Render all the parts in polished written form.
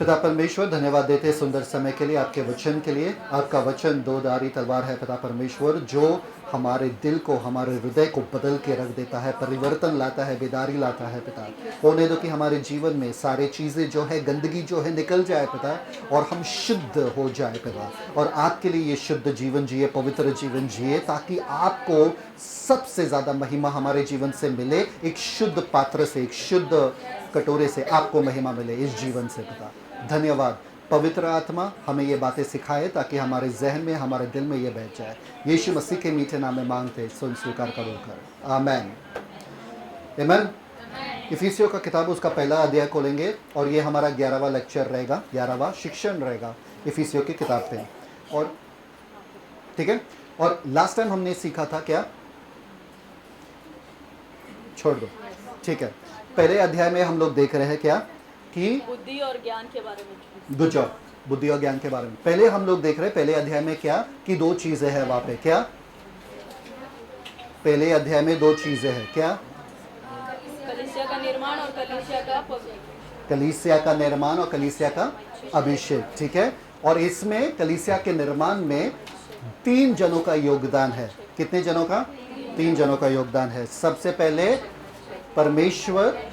पिता परमेश्वर, धन्यवाद देते हैं सुंदर समय के लिए, आपके वचन के लिए। आपका वचन दो धारी तलवार है पिता परमेश्वर, जो हमारे दिल को, हमारे हृदय को बदल के रख देता है, परिवर्तन लाता है, बेदारी लाता है पिता। होने दो कि हमारे जीवन में सारी चीज़ें जो है, गंदगी जो है निकल जाए पिता, और हम शुद्ध हो जाए पिता, और आपके लिए ये शुद्ध जीवन जिए, पवित्र जीवन जिए, ताकि आपको सबसे ज़्यादा महिमा हमारे जीवन से मिले। एक शुद्ध पात्र से, एक शुद्ध कटोरे से आपको महिमा मिले इस जीवन से पिता। धन्यवाद। पवित्र आत्मा हमें ये बातें सिखाए ताकि हमारे जहन में, हमारे दिल में ये बैठ जाए। यीशु मसीह के मीठे नाम में मांगते, सुन स्वीकार करो कर, आमेन। आमेन। इफिसियों का किताब उसका पहला अध्याय खोलेंगे और ये हमारा 11वां लेक्चर रहेगा, 11वां शिक्षण रहेगा इफिसियों की किताब पे। और ठीक है, और लास्ट टाइम हमने सीखा था क्या, छोड़ दो, ठीक है। पहले अध्याय में हम लोग देख रहे हैं क्या कि बुद्धि और ज्ञान के बारे में। गुड जॉब, बुद्धि और ज्ञान के बारे में पहले हम लोग देख रहे हैं। पहले अध्याय में क्या कि दो चीजें हैं वहां पे, क्या पहले अध्याय में दो चीजें हैं, क्या कलीसिया का निर्माण और कलीसिया का कलीसिया का निर्माण और कलीसिया का अभिषेक, ठीक है। और इसमें कलीसिया के निर्माण में 3 जनों का योगदान है। कितने जनों का? 3 जनों का योगदान है। सबसे पहले परमेश्वर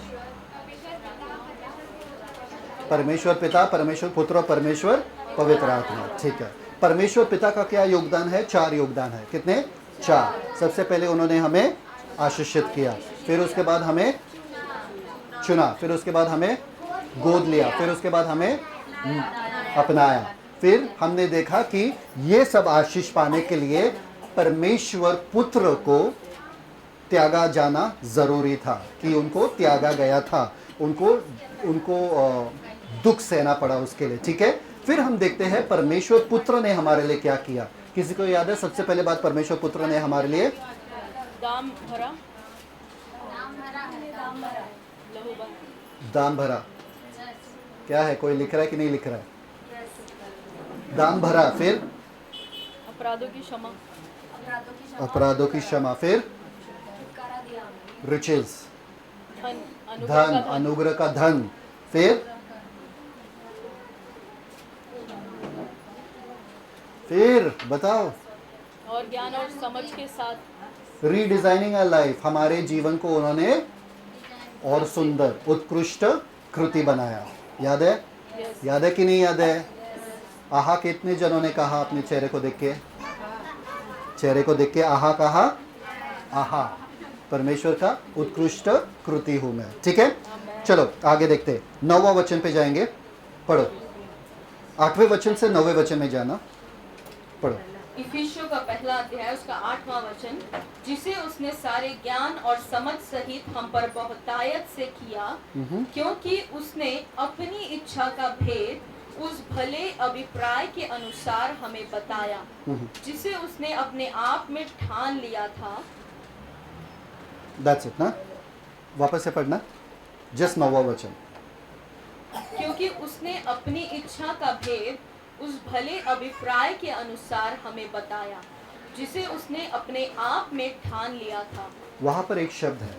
पिता, परमेश्वर पुत्र और परमेश्वर पवित्र आत्मा, ठीक है। परमेश्वर पिता का क्या योगदान है? 4 योगदान है। कितने? 4। सबसे पहले उन्होंने हमें आशीषित किया, फिर उसके बाद हमें चुना, फिर उसके बाद हमें गोद लिया, फिर उसके बाद हमें अपनाया। फिर हमने देखा कि ये सब आशीष पाने के लिए परमेश्वर पुत्र को त्यागा जाना जरूरी था, कि उनको त्यागा गया था, उनको दुख सहना पड़ा उसके लिए, ठीक है। फिर हम देखते हैं परमेश्वर पुत्र ने हमारे लिए क्या किया। किसी को याद है सबसे पहले बात परमेश्वर पुत्र ने हमारे लिए? दाम भरा, दाम भरा। क्या है, कोई लिख रहा है कि नहीं लिख रहा है? दाम भरा, फिर अपराधों की क्षमा, फिर रिचेस, धन, अनुग्रह का धन, फिर बताओ, और ज्ञान और समझ के साथ रीडिजाइनिंग अ लाइफ, हमारे जीवन को उन्होंने और सुंदर, उत्कृष्ट कृति बनाया। याद है? याद है कि नहीं याद है? आहा कितने जनों ने कहा अपने चेहरे को देख के आहा कहा? आहा, परमेश्वर का उत्कृष्ट कृति हूं मैं, ठीक है। चलो आगे देखते हैं, 9वां वचन पे जाएंगे, पढ़ो। 8वें वचन से 9वें वचन में जाना, पढ़ो। इफिसियों का पहला अध्याय उसका 8वां वचन, जिसे उसने सारे ज्ञान और समझ सहित हम पर बहुतायत से किया, क्योंकि उसने अपनी इच्छा का भेद उस भले अभिप्राय के अनुसार हमें बताया, जिसे उसने अपने आप में ठान लिया था। That's it ना, वापस से पढ़ना, जस्ट 9वां वचन। क्योंकि उसने अपनी इच्छा का भेद उस भले अभिप्राय के अनुसार हमें बताया, जिसे उसने अपने आप में ठान लिया था। वहां पर एक शब्द है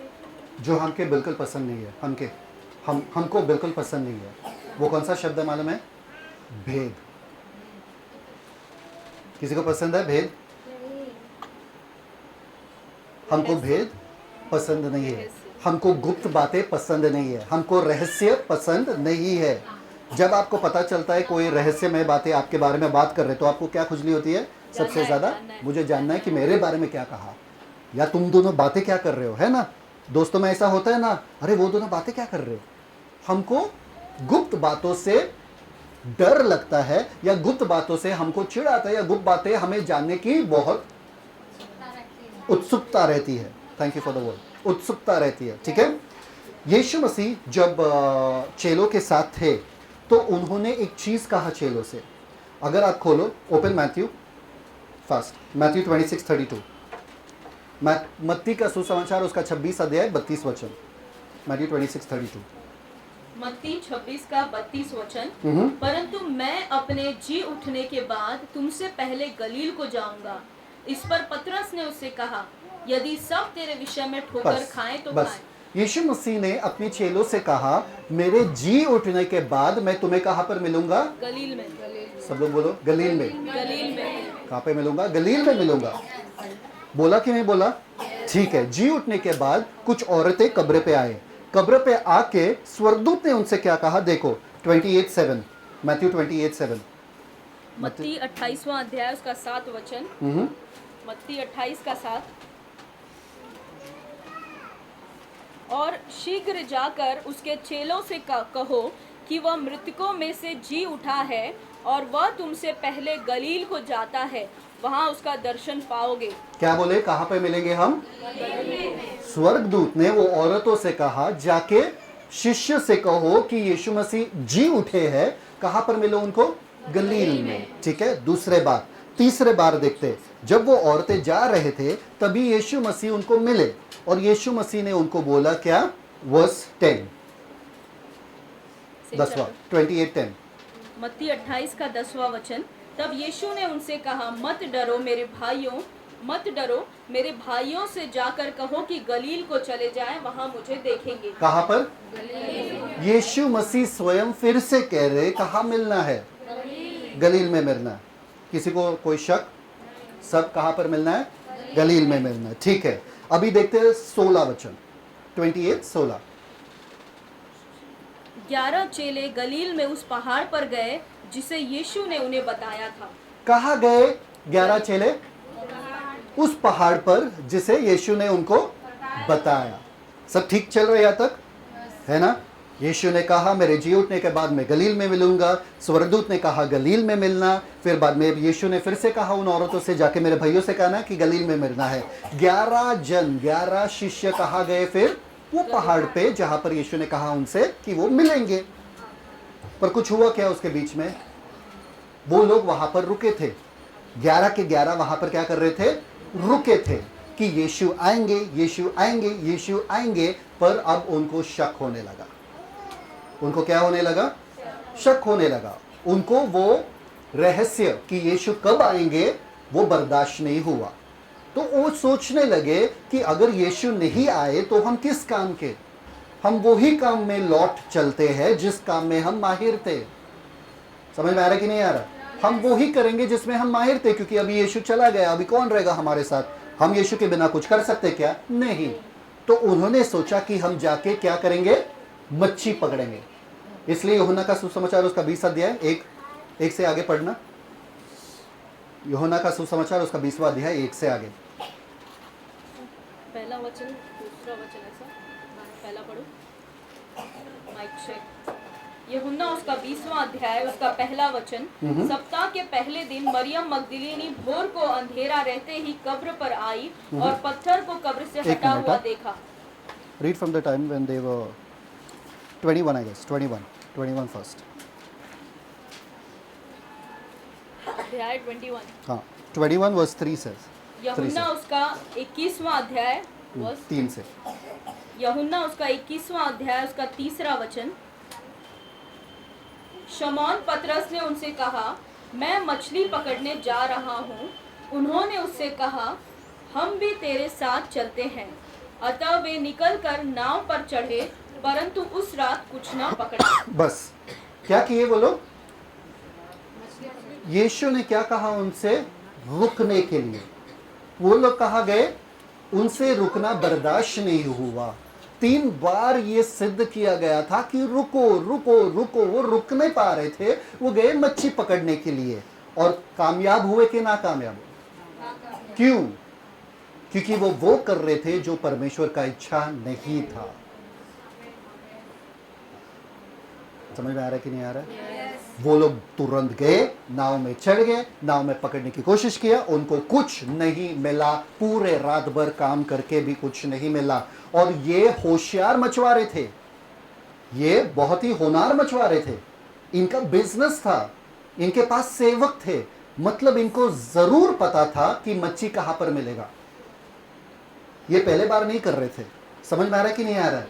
जो हमके बिल्कुल पसंद नहीं है, हमको बिल्कुल पसंद नहीं है। वो कौन सा शब्द है मालूम है? भेद। किसी को पसंद है भेद? हमको भेद पसंद नहीं है, हमको गुप्त बातें पसंद नहीं है, हमको रहस्य पसंद नहीं है। जब आपको पता चलता है कोई रहस्यमय बातें आपके बारे में बात कर रहे, तो आपको क्या खुजली होती है? सबसे ज्यादा मुझे जानना है कि मेरे बारे में क्या कहा, या तुम दोनों बातें क्या कर रहे हो, है ना। दोस्तों में ऐसा होता है ना, अरे वो दोनों बातें क्या कर रहे हो। हमको गुप्त बातों से डर लगता है, या गुप्त बातों से हमको चिढ़ आता है, या गुप्त बातें हमें जानने की बहुत उत्सुकता रहती है। Thank you for the word, उत्सुकता रहती है, ठीक है। यीशु मसीह जब चेलों के साथ थे तो उन्होंने एक चीज कहा चेलों से। अगर आप खोलो, ओपन मैथ्यू फास्ट, मैथ्यू 26:32, मत्ती का सुसमाचार उसका 26 अध्याय 32 वचन, मैथ्यू 26:32। मत्ती 26 का 32 वचन, परंतु मैं अपने जी उठने के बाद तुमसे पहले गलील को जाऊंगा। इस पर पतरस ने उससे कहा, यदि सब तेरे विषय में ठोकर खाएं तो बस खाएं। यीशु मसीह ने अपने चेलों से कहा मेरे जी उठने के बाद मैं तुम्हें कहां पर मिलूंगा? गलील में। सब लोग बोलो गलील में। गलील में। कहां पे मिलूंगा? गलील में मिलूंगा। बोला कि नहीं बोला? ठीक है। जी उठने के बाद कुछ औरतें कब्र पे आए। कब्र पे आके स्वर्गदूत ने उनसे क्या कहा? देखो 28:7, मैथ्यू 28:7। मत्ती 28वां अध्याय उसका 7 वचन। मत्ती 28 का 7। और शीघ्र जाकर उसके चेलों से कहो कि वह मृतकों में से जी उठा है और वह तुमसे पहले गलील को जाता है, वहां उसका दर्शन पाओगे। क्या बोले? कहां पे मिलेंगे हम? स्वर्गदूत ने वो औरतों से कहा जाके शिष्य से कहो कि यीशु मसीह जी उठे हैं। कहां पर मिलो उनको? गलील में। ठीक है। दूसरे बार, तीसरे बार देखते, जब वो औरतें जा रहे थे तभी यीशु मसीह उनको मिले और यीशु मसीह ने उनको बोला क्या? वर्स 10, 10वां 28:10। मत्ती 28 का 10वां वचन। तब यीशु ने उनसे कहा, मत डरो मेरे भाइयों, मत डरो मेरे भाइयों से जाकर कहो कि गलील को चले जाएं, वहां मुझे देखेंगे। कहां पर? यीशु मसीह स्वयं फिर से कह रहे कहां मिलना है? गलील में मिलना है। किसी को कोई शक? सब कहां पर मिलना है? गलील में मिलना है। ठीक है। अभी देखते हैं 16 वचन, 28:16। 11 चेले गलील में उस पहाड़ पर गए जिसे यीशु ने उन्हें बताया था। कहा गए 11 चेले? उस पहाड़ पर जिसे यीशु ने उनको बताया। सब ठीक चल रहा है यहाँ तक? है ना? यीशु ने कहा मेरे जी उठने के बाद मैं गलील में मिलूंगा। स्वर्गदूत ने कहा गलील में मिलना। फिर बाद में यीशु ने फिर से कहा उन औरतों से जाके मेरे भाइयों से कहना कि गलील में मिलना है। 11 शिष्य कहा गए फिर वो पहाड़ पे जहां पर यीशु ने कहा उनसे कि वो मिलेंगे। पर कुछ हुआ क्या उसके बीच में? वो लोग वहां पर रुके थे। 11 के 11 वहां पर क्या कर रहे थे? रुके थे कि यीशु आएंगे, यीशु आएंगे, यीशु आएंगे। पर अब उनको शक होने लगा। उनको क्या होने लगा? शक होने लगा। उनको वो रहस्य कि यीशु कब आएंगे वो बर्दाश्त नहीं हुआ। तो वो सोचने लगे कि अगर यीशु नहीं आए तो हम किस काम के? हम वही काम में लौट चलते हैं जिस काम में हम माहिर थे। समझ में आ रहा कि नहीं आ रहा? हम वही करेंगे जिसमें हम माहिर थे, क्योंकि अभी यीशु चला गया, अभी कौन रहेगा हमारे साथ? हम यीशु के बिना कुछ कर सकते क्या? नहीं। तो उन्होंने सोचा कि हम जाके क्या करेंगे? मच्छी पकड़ेंगे। इसलिए यूहन्ना का सुसमाचार उसका 20 अध्याय, एक से आगे पढ़ना। यूहन्ना का सुसमाचार उसका 20वां अध्याय 1 से आगे। पहला वचन, दूसरा वचन, ऐसा पहला पढ़ो। Mic check. यूहन्ना उसका 20वां अध्याय उसका पहला वचन। सप्ताह के पहले दिन मरियम मगदलीनी भोर को अंधेरा रहते ही कब्र पर आई और पत्थर को कब्र से हटा हुआ देखा। Read from the time when they were 21, I guess. 21 first. अध्याय 21। हाँ, 21 verse 3 says. यूहन्ना उसका 21वां अध्याय 3 से। यूहन्ना उसका 21वां अध्याय उसका 3रा वचन। शमौन पतरस ने उनसे कहा, मैं मछली पकड़ने जा रहा हूँ। उन्होंने उससे कहा, हम भी तेरे साथ चलते हैं। अतः वे निकलकर नाव पर चढ़े, परंतु उस रात कुछ न पकड़ा। बस क्या किए वो लोग? यीशु ने क्या कहा उनसे? रुकने के लिए। वो लोग कहा गए, उनसे रुकना बर्दाश्त नहीं हुआ। 3 बार ये सिद्ध किया गया था कि रुको रुको रुको। वो रुक नहीं पा रहे थे। वो गए मच्छी पकड़ने के लिए और कामयाब हुए कि नाकामयाब? क्यों? क्योंकि वो कर रहे थे जो परमेश्वर का इच्छा नहीं था। समझ में आ रहा है कि नहीं आ रहा है? वो लोग तुरंत गए, नाव में चढ़ गए, नाव में पकड़ने की कोशिश किया, उनको कुछ नहीं मिला। पूरे रात भर काम करके भी कुछ नहीं मिला। और ये होशियार मछुआरे थे, ये बहुत ही होनहार मछुआरे थे। इनका बिजनेस था, इनके पास सेवक थे, मतलब इनको जरूर पता था कि मच्छी कहां पर मिलेगा। ये पहले बार नहीं कर रहे थे। समझ में आ रहा है कि नहीं आ रहा है?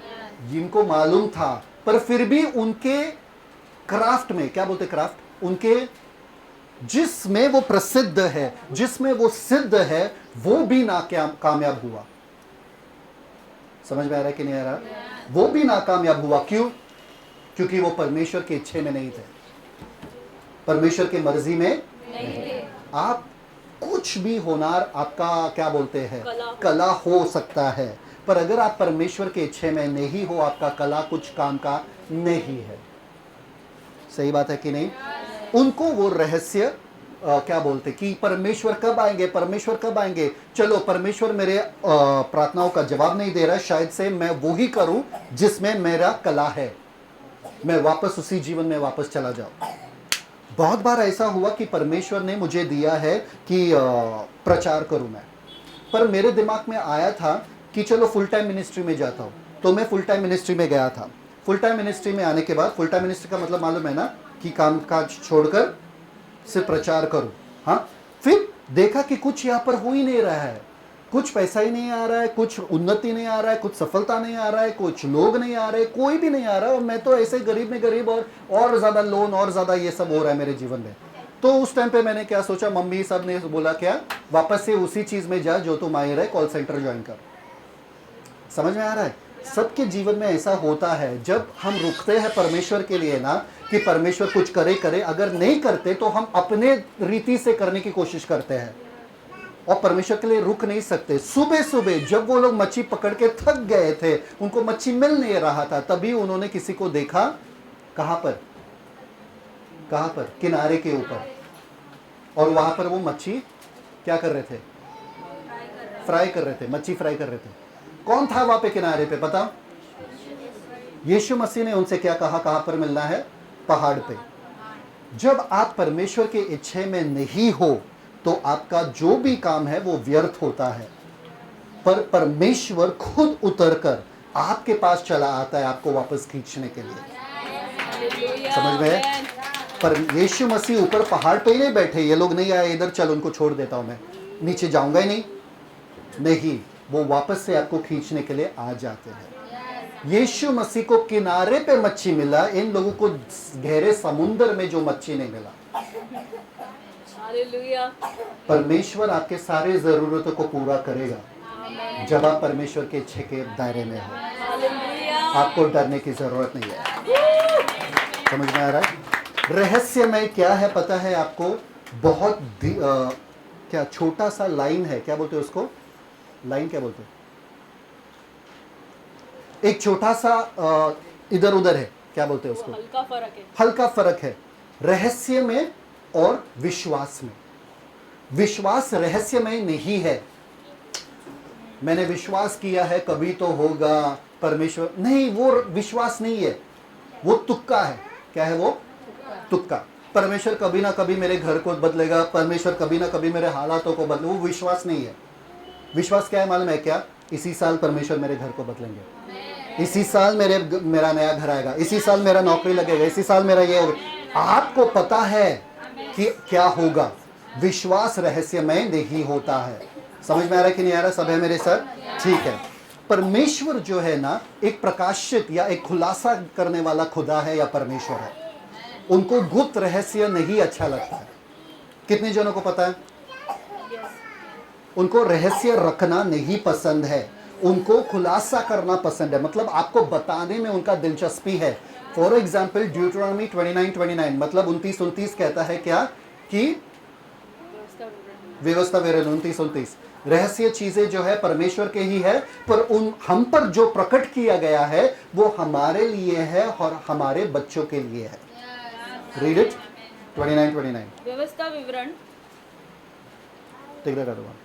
जिनको मालूम था, पर फिर भी उनके क्राफ्ट में, क्या बोलते क्राफ्ट, उनके जिसमें वो प्रसिद्ध है, जिसमें वो सिद्ध है, वो भी कामयाब हुआ। समझ में आ रहा है कि नहीं आ रहा? वो भी नाकामयाब हुआ। क्यों? क्योंकि वो परमेश्वर की इच्छा में नहीं थे, परमेश्वर की मर्जी में नहीं थे। आप कुछ भी होनार, आपका क्या बोलते हैं, कला। कला हो सकता है, पर अगर आप परमेश्वर के इच्छे में नहीं हो, आपका कला कुछ काम का नहीं है। सही बात है कि नहीं? उनको वो रहस्य क्या बोलते कि परमेश्वर कब आएंगे, परमेश्वर कब आएंगे। चलो, परमेश्वर मेरे प्रार्थनाओं का जवाब नहीं दे रहा, शायद से मैं वो ही करूं जिसमें मेरा कला है, मैं वापस उसी जीवन में वापस चला जाऊं। बहुत बार ऐसा हुआ कि परमेश्वर ने मुझे दिया है कि प्रचार करूं मैं, पर मेरे दिमाग में आया था कि चलो फुल टाइम मिनिस्ट्री में जाता हूं, तो मैं फुल टाइम मिनिस्ट्री में गया था। फुल टाइम मिनिस्ट्री में आने के बाद, फुल टाइम मिनिस्ट्री का मतलब मालूम है ना, कि काम काज छोड़कर सिर्फ प्रचार करूं। हाँ, फिर देखा कि कुछ यहाँ पर हो ही नहीं रहा है, कुछ पैसा ही नहीं आ रहा है, कुछ उन्नति नहीं आ रहा है, कुछ सफलता नहीं आ रहा है, कुछ लोग नहीं आ रहे, कोई भी नहीं आ रहा, और मैं तो ऐसे गरीब में गरीब, और ज़्यादा लोन और ज़्यादा ये सब हो रहा है मेरे जीवन में। तो उस टाइम पे मैंने क्या सोचा, मम्मी सब ने बोला क्या, वापस से उसी चीज़ में जा जो तू माहिर है, कॉल सेंटर ज्वाइन कर। समझ में आ रहा है? सबके जीवन में ऐसा होता है, जब हम रुकते हैं परमेश्वर के लिए ना, कि परमेश्वर कुछ करे करे, अगर नहीं करते तो हम अपने रीति से करने की कोशिश करते हैं, और परमेश्वर के लिए रुक नहीं सकते। सुबह सुबह जब वो लोग मच्छी पकड़ के थक गए थे, उनको मच्छी मिल नहीं रहा था, तभी उन्होंने किसी को देखा, कहां पर, कहां पर, किनारे के ऊपर, और वहां पर वो मच्छी क्या कर रहे थे, फ्राई कर रहे थे, मच्छी फ्राई कर रहे थे। कौन था वहां पे किनारे पे, पता? यीशु मसीह ने उनसे क्या कहा, कहां पर मिलना है, पहाड़ पे। जब आप परमेश्वर के इच्छे में नहीं हो तो आपका जो भी काम है वो व्यर्थ होता है, पर परमेश्वर खुद उतरकर आपके पास चला आता है आपको वापस खींचने के लिए। समझ में है? पर यीशु मसीह ऊपर पहाड़ पे ही नहीं बैठे, ये लोग नहीं आए इधर, चल उनको छोड़ देता हूं मैं, नीचे जाऊंगा ही नहीं, वो वापस से आपको खींचने के लिए आ जाते हैं। यीशु मसीह को किनारे पे मच्छी मिला, इन लोगों को गहरे समुद्र में जो मच्छी नहीं मिला। हालेलुया। परमेश्वर आपके सारे जरूरतों को पूरा करेगा जब आप परमेश्वर के इच्छे के दायरे में हो। हालेलुया। आपको डरने की जरूरत नहीं है। समझ में आ रहा है? रहस्यमय क्या है पता है आपको? बहुत क्या छोटा सा लाइन है, क्या बोलते हैं उसको, लाइन क्या बोलते हैं, एक छोटा सा इधर उधर है, क्या बोलते हैं उसको, हल्का फर्क है, हल्का फर्क है रहस्य में और विश्वास में। विश्वास रहस्यमय नहीं है, मैंने विश्वास किया है कभी तो होगा, परमेश्वर नहीं, वो विश्वास नहीं है, वो तुक्का है। क्या है वो? तुक्का। परमेश्वर कभी ना कभी मेरे घर को बदलेगा, परमेश्वर कभी ना कभी मेरे हालातों को बदले, वो विश्वास नहीं है। विश्वास क्या है मालूम है क्या? इसी साल परमेश्वर मेरे घर को बदलेंगे, इसी साल मेरा नया घर आएगा, इसी साल मेरा नौकरी लगेगा, इसी साल मेरा ये होगा। आपको पता है कि क्या होगा। विश्वास रहस्यमय नहीं होता है। समझ में आ रहा है कि नहीं आ रहा? सब है मेरे साथ? ठीक है। परमेश्वर जो है ना, एक प्रकाशित या एक खुलासा करने वाला खुदा है या परमेश्वर है। उनको गुप्त रहस्य नहीं अच्छा लगता है। कितने जनों को पता है? उनको रहस्य रखना नहीं पसंद है, उनको खुलासा करना पसंद है, मतलब आपको बताने में उनका दिलचस्पी है। फॉर एग्जाम्पल ड्यूटरॉनमी 29:29 मतलब 29:29 कहता है क्या कि व्यवस्था विवरण 29:29 रहस्य चीजें जो है परमेश्वर के ही है, पर उन हम पर जो प्रकट किया गया है वो हमारे लिए है और हमारे बच्चों के लिए है। रीड इट 29:29 व्यवस्था विवरण टेक दैट अदर वन।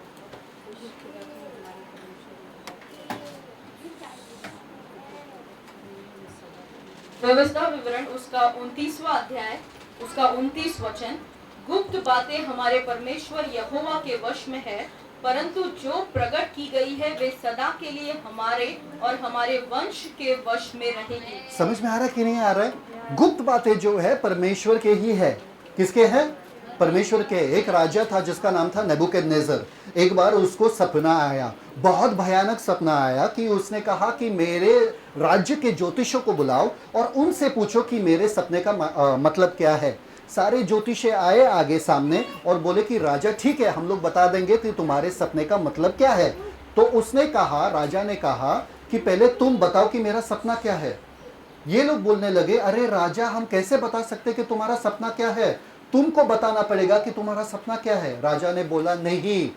व्यवस्था विवरण उसका 29वां अध्याय उसका 29 वचन, गुप्त बातें हमारे परमेश्वर यहोवा के वश में है, परंतु जो प्रकट की गई है वे सदा के लिए हमारे और हमारे वंश के वश में रहेगी। समझ में आ रहा है कि नहीं आ रहा है? गुप्त बातें जो है परमेश्वर के ही है। किसके है? परमेश्वर के। एक राजा था जिसका नाम था नेबुकदनेस्सर। एक बार उसको सपना आया, बहुत भयानक सपना आया कि उसने कहा कि मेरे राज्य के ज्योतिषों को बुलाओ और उनसे पूछो कि मेरे सपने का मतलब क्या है। सारे ज्योतिषी आए आगे सामने और बोले कि राजा ठीक है, हम लोग बता देंगे कि तुम्हारे सपने का मतलब क्या है। तो उसने कहा, राजा ने कहा कि पहले तुम बताओ कि मेरा सपना क्या है। ये लोग बोलने लगे, अरे राजा, हम कैसे बता सकते कि तुम्हारा सपना क्या है, तुमको बताना पड़ेगा कि तुम्हारा सपना क्या है। राजा ने बोला, नहीं,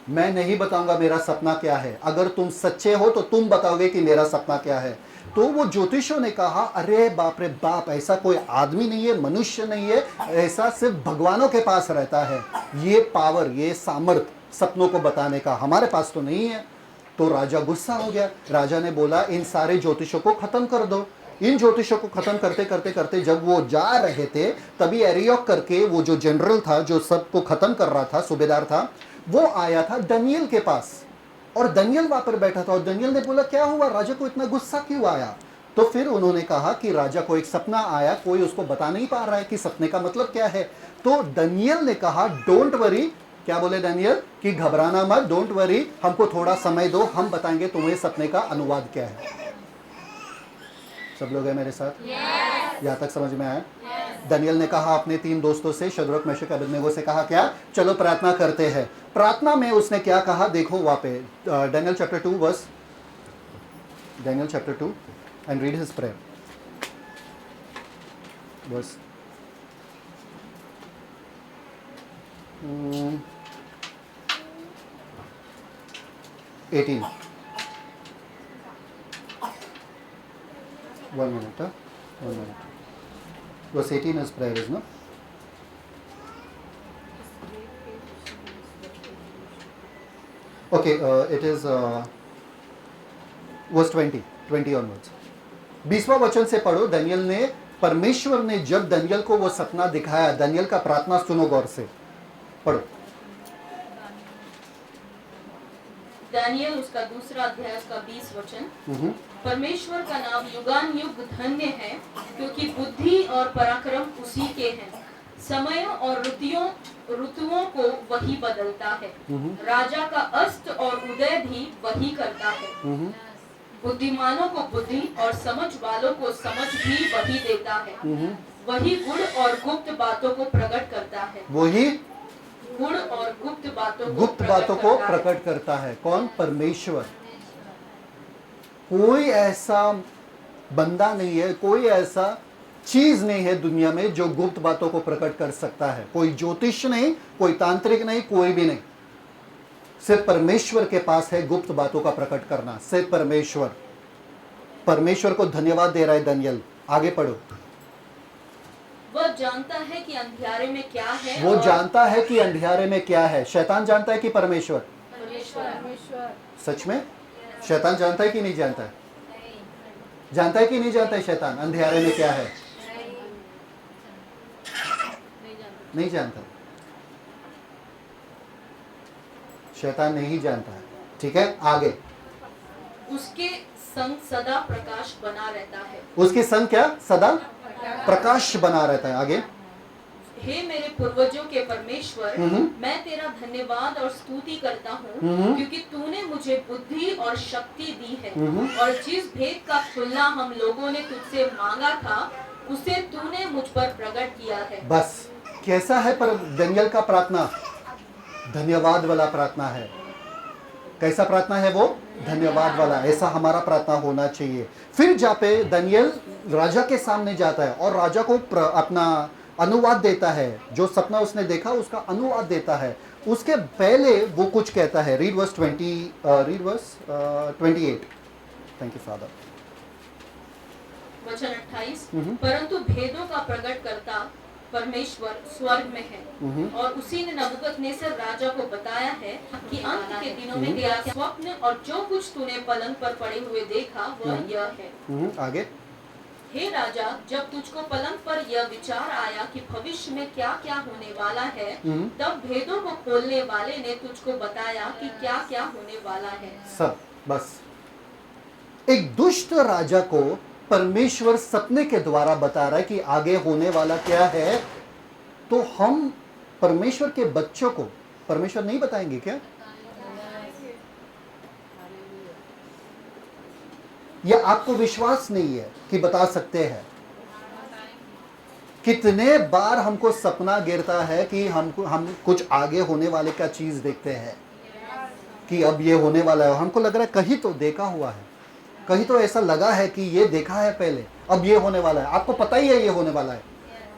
मैं नहीं बताऊंगा मेरा सपना क्या है, अगर तुम सच्चे हो तो तुम बताओगे कि मेरा सपना क्या है। तो वो ज्योतिषों ने कहा, अरे बाप रे बाप, ऐसा कोई आदमी नहीं है, मनुष्य नहीं है, ऐसा सिर्फ भगवानों के पास रहता है, ये पावर, ये सामर्थ सपनों को बताने का, हमारे पास तो नहीं है। तो राजा गुस्सा हो गया। राजा ने बोला, इन सारे ज्योतिषों को खत्म कर दो। इन ज्योतिषों को खत्म करते करते करते जब वो जा रहे थे, तभी एरियोक करके वो जो जनरल था, जो सबको खत्म कर रहा था, सूबेदार था, वो आया था दानियल के पास, और दानियल वहां पर बैठा था। और दानियल ने बोला, क्या हुआ, राजा को इतना गुस्सा क्यों आया। तो फिर उन्होंने कहा कि राजा को एक सपना आया, कोई उसको बता नहीं पा रहा है कि सपने का मतलब क्या है। तो दानियल ने कहा, डोंट वरी, क्या बोले दानियल, कि घबराना मत, डोंट वरी, हमको थोड़ा समय दो, हम बताएंगे तुम्हें सपने का अनुवाद क्या है। सब लोग हैं मेरे साथ? यहाँ तक समझ में आया? दानियल ने कहा अपने 3 दोस्तों से, शद्रक, मेशक, अबेदनगो से कहा, क्या, चलो प्रार्थना करते हैं। प्रार्थना में उसने क्या कहा, देखो वहाँ पे Daniel chapter 2 verse, Daniel chapter 2, and read his prayer. Verse 18. 1 minute, 1 minute. Verse 18 is prayer, is no? Okay, it is verse 20 onwards. 20वां वचन से पढ़ो। दानियल ने, परमेश्वर ने जब दानियल को वो सपना दिखाया, दानियल का प्रार्थना सुनो गौर से, पढ़ो। दानियल उसका दूसरा अध्याय उसका 20 वचन। परमेश्वर का नाम युगान युग धन्य है, क्योंकि बुद्धि और पराक्रम उसी के हैं। समयों और ऋतुओं को वही बदलता है। राजा का अस्त और उदय भी वही करता है। बुद्धिमानों को बुद्धि और समझ वालों को समझ भी वही देता है। वही गुण और गुप्त बातों को प्रकट करता है। वही गुण और गुप्त बातों को प्रकट करता है। कौन? परमेश्वर। कोई ऐसा बंदा नहीं है, कोई ऐसा चीज नहीं है दुनिया में जो गुप्त बातों को प्रकट कर सकता है। कोई ज्योतिष नहीं, कोई तांत्रिक नहीं, कोई भी नहीं। सिर्फ परमेश्वर के पास है गुप्त बातों का प्रकट करना, सिर्फ परमेश्वर। परमेश्वर को धन्यवाद दे रहा है दानियल। आगे पढ़ो। वह जानता है कि अंधियारे में क्या है। वो जानता है कि अंधियारे में क्या है। शैतान जानता है कि परमेश्वर? सच में शैतान जानता है कि नहीं जानता है? जानता है कि नहीं जानता है शैतान अंधियारे में क्या है? नहीं जानता। शैतान नहीं जानता है। ठीक है, आगे। उसके संग सदा प्रकाश बना रहता है। उसके संग क्या? सदा प्रकाश बना रहता है। आगे। हे मेरे पूर्वजों के परमेश्वर, मैं तेरा धन्यवाद और स्तुति करता हूँ, क्योंकि तूने मुझे बुद्धि और शक्ति दी है, और जिस भेद का खुलना हम लोगों ने तुझसे मांगा था, उसे तूने मुझ पर प्रकट किया है। बस कैसा है पर दानियल का प्रार्थना? धन्यवाद वाला प्रार्थना है। कैसा प्रार्थना है वो? धन्यवाद वाला। ऐसा हमारा प्रार्थना होना चाहिए। फिर जहाँ पे दानियल राजा के सामने जाता है और राजा को अपना अनुवाद देता है, जो सपना उसने देखा उसका अनुवाद देता है। उसके पहले वो कुछ कहता है। Read verse 28। Thank you father. वचन 28। परंतु भेदों का प्रकट करता परमेश्वर स्वर्ग में है, और उसी ने नबूकदनेस्सर राजा को बताया है कि अंत के दिनों में तेरा स्वप्न और जो कुछ तूने पलंग पर पड़े हुए देखा वह यह है। आगे। हे राजा, जब तुझको पलंग पर यह विचार आया कि भविष्य में क्या क्या होने वाला है, तब भेदों को खोलने वाले ने तुझको बताया कि क्या क्या होने वाला है। सब बस। एक दुष्ट राजा को परमेश्वर सपने के द्वारा बता रहा है कि आगे होने वाला क्या है। तो हम परमेश्वर के बच्चों को परमेश्वर नहीं बताएंगे क्या? या आपको विश्वास नहीं है कि बता सकते हैं? कितने बार हमको सपना गिरता है कि हम कुछ आगे होने वाले का चीज देखते हैं कि अब ये होने वाला है, हमको लग रहा है कहीं तो देखा हुआ है, कहीं तो ऐसा लगा है कि ये देखा है पहले, अब ये होने वाला है, आपको पता ही है ये होने वाला है।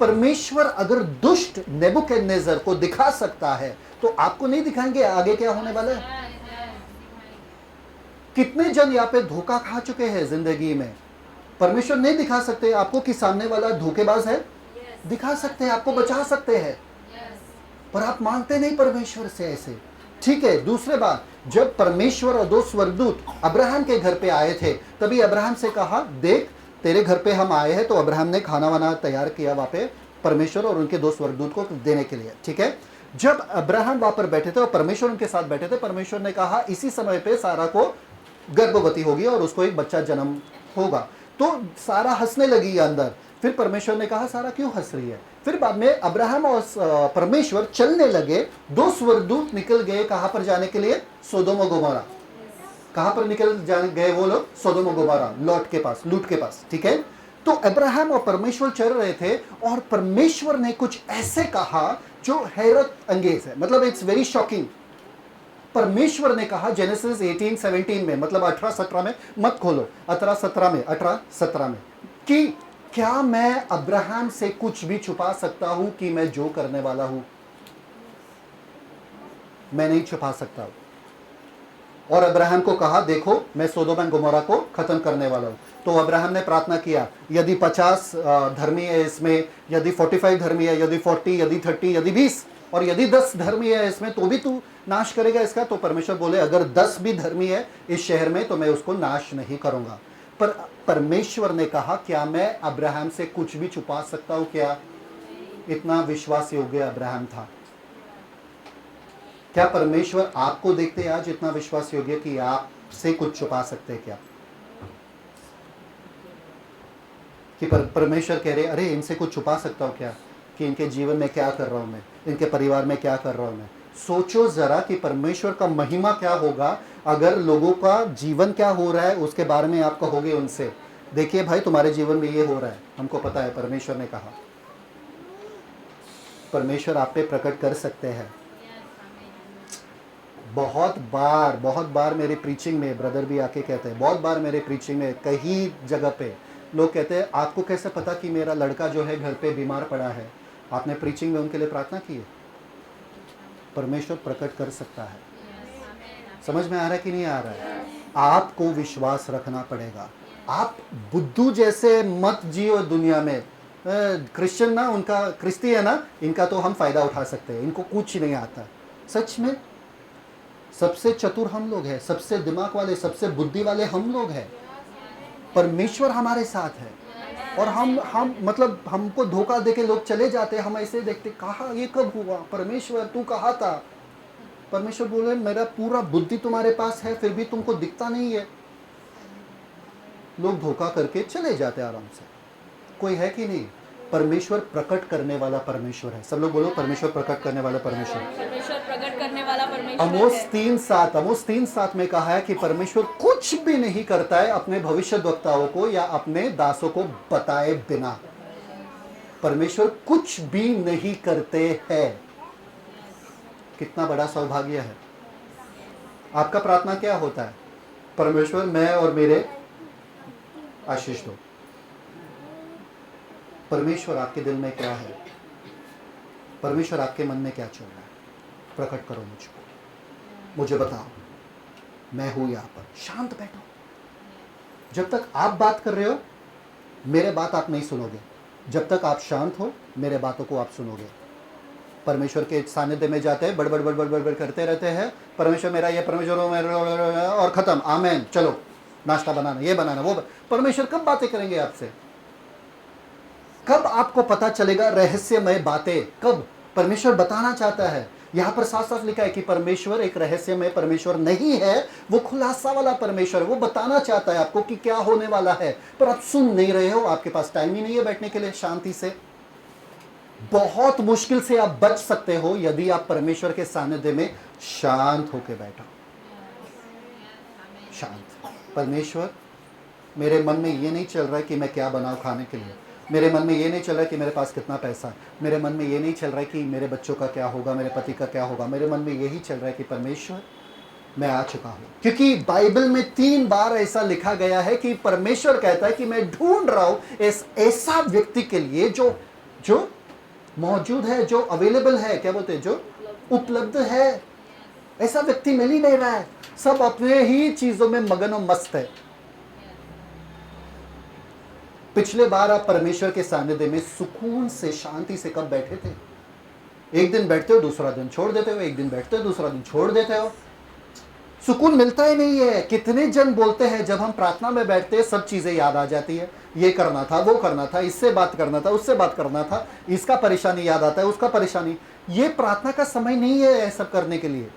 परमेश्वर अगर दुष्ट नेबुकदनेस्सर को दिखा सकता है तो आपको नहीं दिखाएंगे आगे क्या होने वाला है? कितने जन यहाँ पे धोखा खा चुके हैं जिंदगी में। परमेश्वर नहीं दिखा सकते आपको कि सामने वाला धोखेबाज है, दिखा सकते हैं, आपको बचा सकते हैं, पर आप मांगते नहीं परमेश्वर से ऐसे। ठीक है, दूसरे बात, जब परमेश्वर और दो स्वर्गदूत अब्राहम के घर पे आए थे तभी अब्राहम से कहा, देख तेरे घर पे हम आए हैं। तो अब्राहम ने खाना वाना तैयार किया वहां पे परमेश्वर और उनके दो स्वर्गदूत को देने के लिए। ठीक है, जब अब्राहम वहां पर बैठे थे और परमेश्वर उनके साथ बैठे थे, परमेश्वर ने कहा इसी समय पे सारा को गर्भवती होगी और उसको एक बच्चा जन्म होगा। तो सारा हंसने लगी अंदर। फिर परमेश्वर ने कहा सारा क्यों हंस रही है? फिर बाद में अब्राहम और परमेश्वर चलने लगे, दो स्वर्गदूत निकल गए कहां पर जाने के लिए? सोदोम और गोमोरा। कहां पर निकल गए वो लोग? सोदोम और गोमोरा, लूट के पास। ठीक है, तो अब्राहम और परमेश्वर चल रहे थे और परमेश्वर ने कुछ ऐसे कहा जो हैरत अंगेज है, मतलब इट्स वेरी शॉकिंग। परमेश्वर ने कहा जेनेसिस 18-17 में, मतलब 18-17 में, मत खोलो, 18-17 में, कि क्या मैं अब्राहम से कुछ भी छुपा सकता हूं कि मैं जो करने वाला हूं? मैं नहीं छुपा सकता। और अब्राहम को कहा देखो मैं सोदोम और गोमोरा को खत्म करने वाला हूं। तो अब्राहम ने प्रार्थना किया, यदि 50 धर्मी है इसमें, यदि 45 धर्मी है, यदि 40, यदि 30, यदि 20 और यदि 10 धर्मी है इसमें, तो भी तू नाश करेगा इसका? तो परमेश्वर बोले अगर 10 भी धर्मी है इस शहर में तो मैं उसको नाश नहीं करूंगा। पर परमेश्वर ने कहा क्या मैं अब्राहम से कुछ भी छुपा सकता हूं क्या? इतना विश्वास योग्य अब्राहम था। क्या परमेश्वर आपको देखते आज इतना विश्वास योग्य कि आपसे कुछ छुपा सकते हैं क्या? कि परमेश्वर कह रहे अरे इनसे कुछ छुपा सकता हूं क्या, कि इनके जीवन में क्या कर रहा हूं मैं, इनके परिवार में क्या कर रहा हूं मैं। सोचो जरा कि परमेश्वर का महिमा क्या होगा अगर लोगों का जीवन क्या हो रहा है उसके बारे में आप कहोगे उनसे, देखिए भाई तुम्हारे जीवन में ये हो रहा है, हमको पता है। परमेश्वर ने कहा, परमेश्वर आप पे प्रकट कर सकते हैं। बहुत बार मेरे प्रीचिंग में ब्रदर भी आके कहते हैं, बहुत बार मेरे प्रीचिंग में कई जगह पे लोग कहते हैं आपको कैसे पता कि मेरा लड़का जो है घर पे बीमार पड़ा है? आपने प्रीचिंग में उनके लिए प्रार्थना की है? परमेश्वर प्रकट कर सकता है। समझ में आ रहा है कि नहीं आ रहा है? आपको विश्वास रखना पड़ेगा। आप बुद्धू जैसे मत जियो दुनिया में। क्रिश्चियन ना, उनका क्रिस्ती है ना, इनका तो हम फायदा उठा सकते हैं, इनको कुछ नहीं आता। सच में सबसे चतुर हम लोग हैं, सबसे दिमाग वाले, सबसे बुद्धि वाले हम लोग हैं। परमेश्वर हमारे साथ है और हम मतलब हमको धोखा देके लोग चले जाते हैं। हम ऐसे देखते कहा ये कब हुआ? परमेश्वर तू कहा था। परमेश्वर बोले मेरा पूरा बुद्धि तुम्हारे पास है फिर भी तुमको दिखता नहीं है। लोग धोखा करके चले जाते आराम से। कोई है कि नहीं? परमेश्वर प्रकट करने वाला परमेश्वर है। सब लोग बोलो परमेश्वर प्रकट करने वाला परमेश्वर। परमेश्वर प्रकट करने वाला परमेश्वर है। आमोस 3:7 में कहा है कि परमेश्वर कुछ भी नहीं करता है अपने भविष्यद्वक्ताओं को या अपने दासों को बताए बिना। परमेश्वर कुछ भी नहीं करते हैं। कितना बड़ा सौभाग्य है। आपका प्रार्थना क्या होता है? परमेश्वर मैं और मेरे आशीष दो। परमेश्वर आपके दिल में क्या है? परमेश्वर आपके मन में क्या चल रहा है? प्रकट करो मुझको, मुझे बताओ। मैं हूं यहां पर, शांत बैठो। जब तक आप बात कर रहे हो मेरे बात आप नहीं सुनोगे, जब तक आप शांत हो मेरे बातों को आप सुनोगे। परमेश्वर के सानिध्य में जाते हैं, बड़बड़ करते रहते हैं, परमेश्वर मेरा ये, परमेश्वर मेरा, और खत्म, आमेन, चलो नाश्ता बनाना, ये बनाना, वो परमेश्वर कब बातें करेंगे आपसे? कब आपको पता चलेगा रहस्यमय बातें? कब? परमेश्वर बताना चाहता है। यहां पर साफ साफ लिखा है कि परमेश्वर एक रहस्यमय परमेश्वर नहीं है, वो खुलासा वाला परमेश्वर है। वो बताना चाहता है आपको कि क्या होने वाला है, पर आप सुन नहीं रहे हो। आपके पास टाइम ही नहीं है बैठने के लिए शांति से। बहुत मुश्किल से आप बच सकते हो यदि आप परमेश्वर के सानिध्य में शांत होकर बैठो। शांत। परमेश्वर मेरे मन में ये नहीं चल रहा है कि मैं क्या बनाऊं खाने के लिए, मेरे मन में ये नहीं चल रहा है कि मेरे पास कितना पैसा है, मेरे मन में ये नहीं चल रहा है कि मेरे बच्चों का क्या होगा, मेरे पति का क्या होगा। मेरे मन में यही चल रहा है कि परमेश्वर मैं आ चुका हूं। क्योंकि बाइबल में 3 बार ऐसा लिखा गया है कि परमेश्वर कहता है कि मैं ढूंढ रहा हूं ऐसा व्यक्ति के लिए जो जो मौजूद है, जो अवेलेबल है, क्या बोलते हैं, जो उपलब्ध है। ऐसा व्यक्ति मिल ही नहीं रहा है, सब अपने ही चीजों में मगन और मस्त है। पिछले बार आप परमेश्वर के सानिध्य में सुकून से, शांति से कब बैठे थे? एक दिन बैठते हो, दूसरा दिन छोड़ देते हो, एक दिन बैठते हो, दूसरा दिन छोड़ देते हो। सुकून मिलता ही नहीं है। कितने जन बोलते हैं जब हम प्रार्थना में बैठते हैं सब चीजें याद आ जाती है, ये करना था, वो करना था, इससे बात करना था, उससे बात करना था, इसका परेशानी याद आता है, उसका परेशानी। ये प्रार्थना का समय नहीं है ये सब करने के लिए।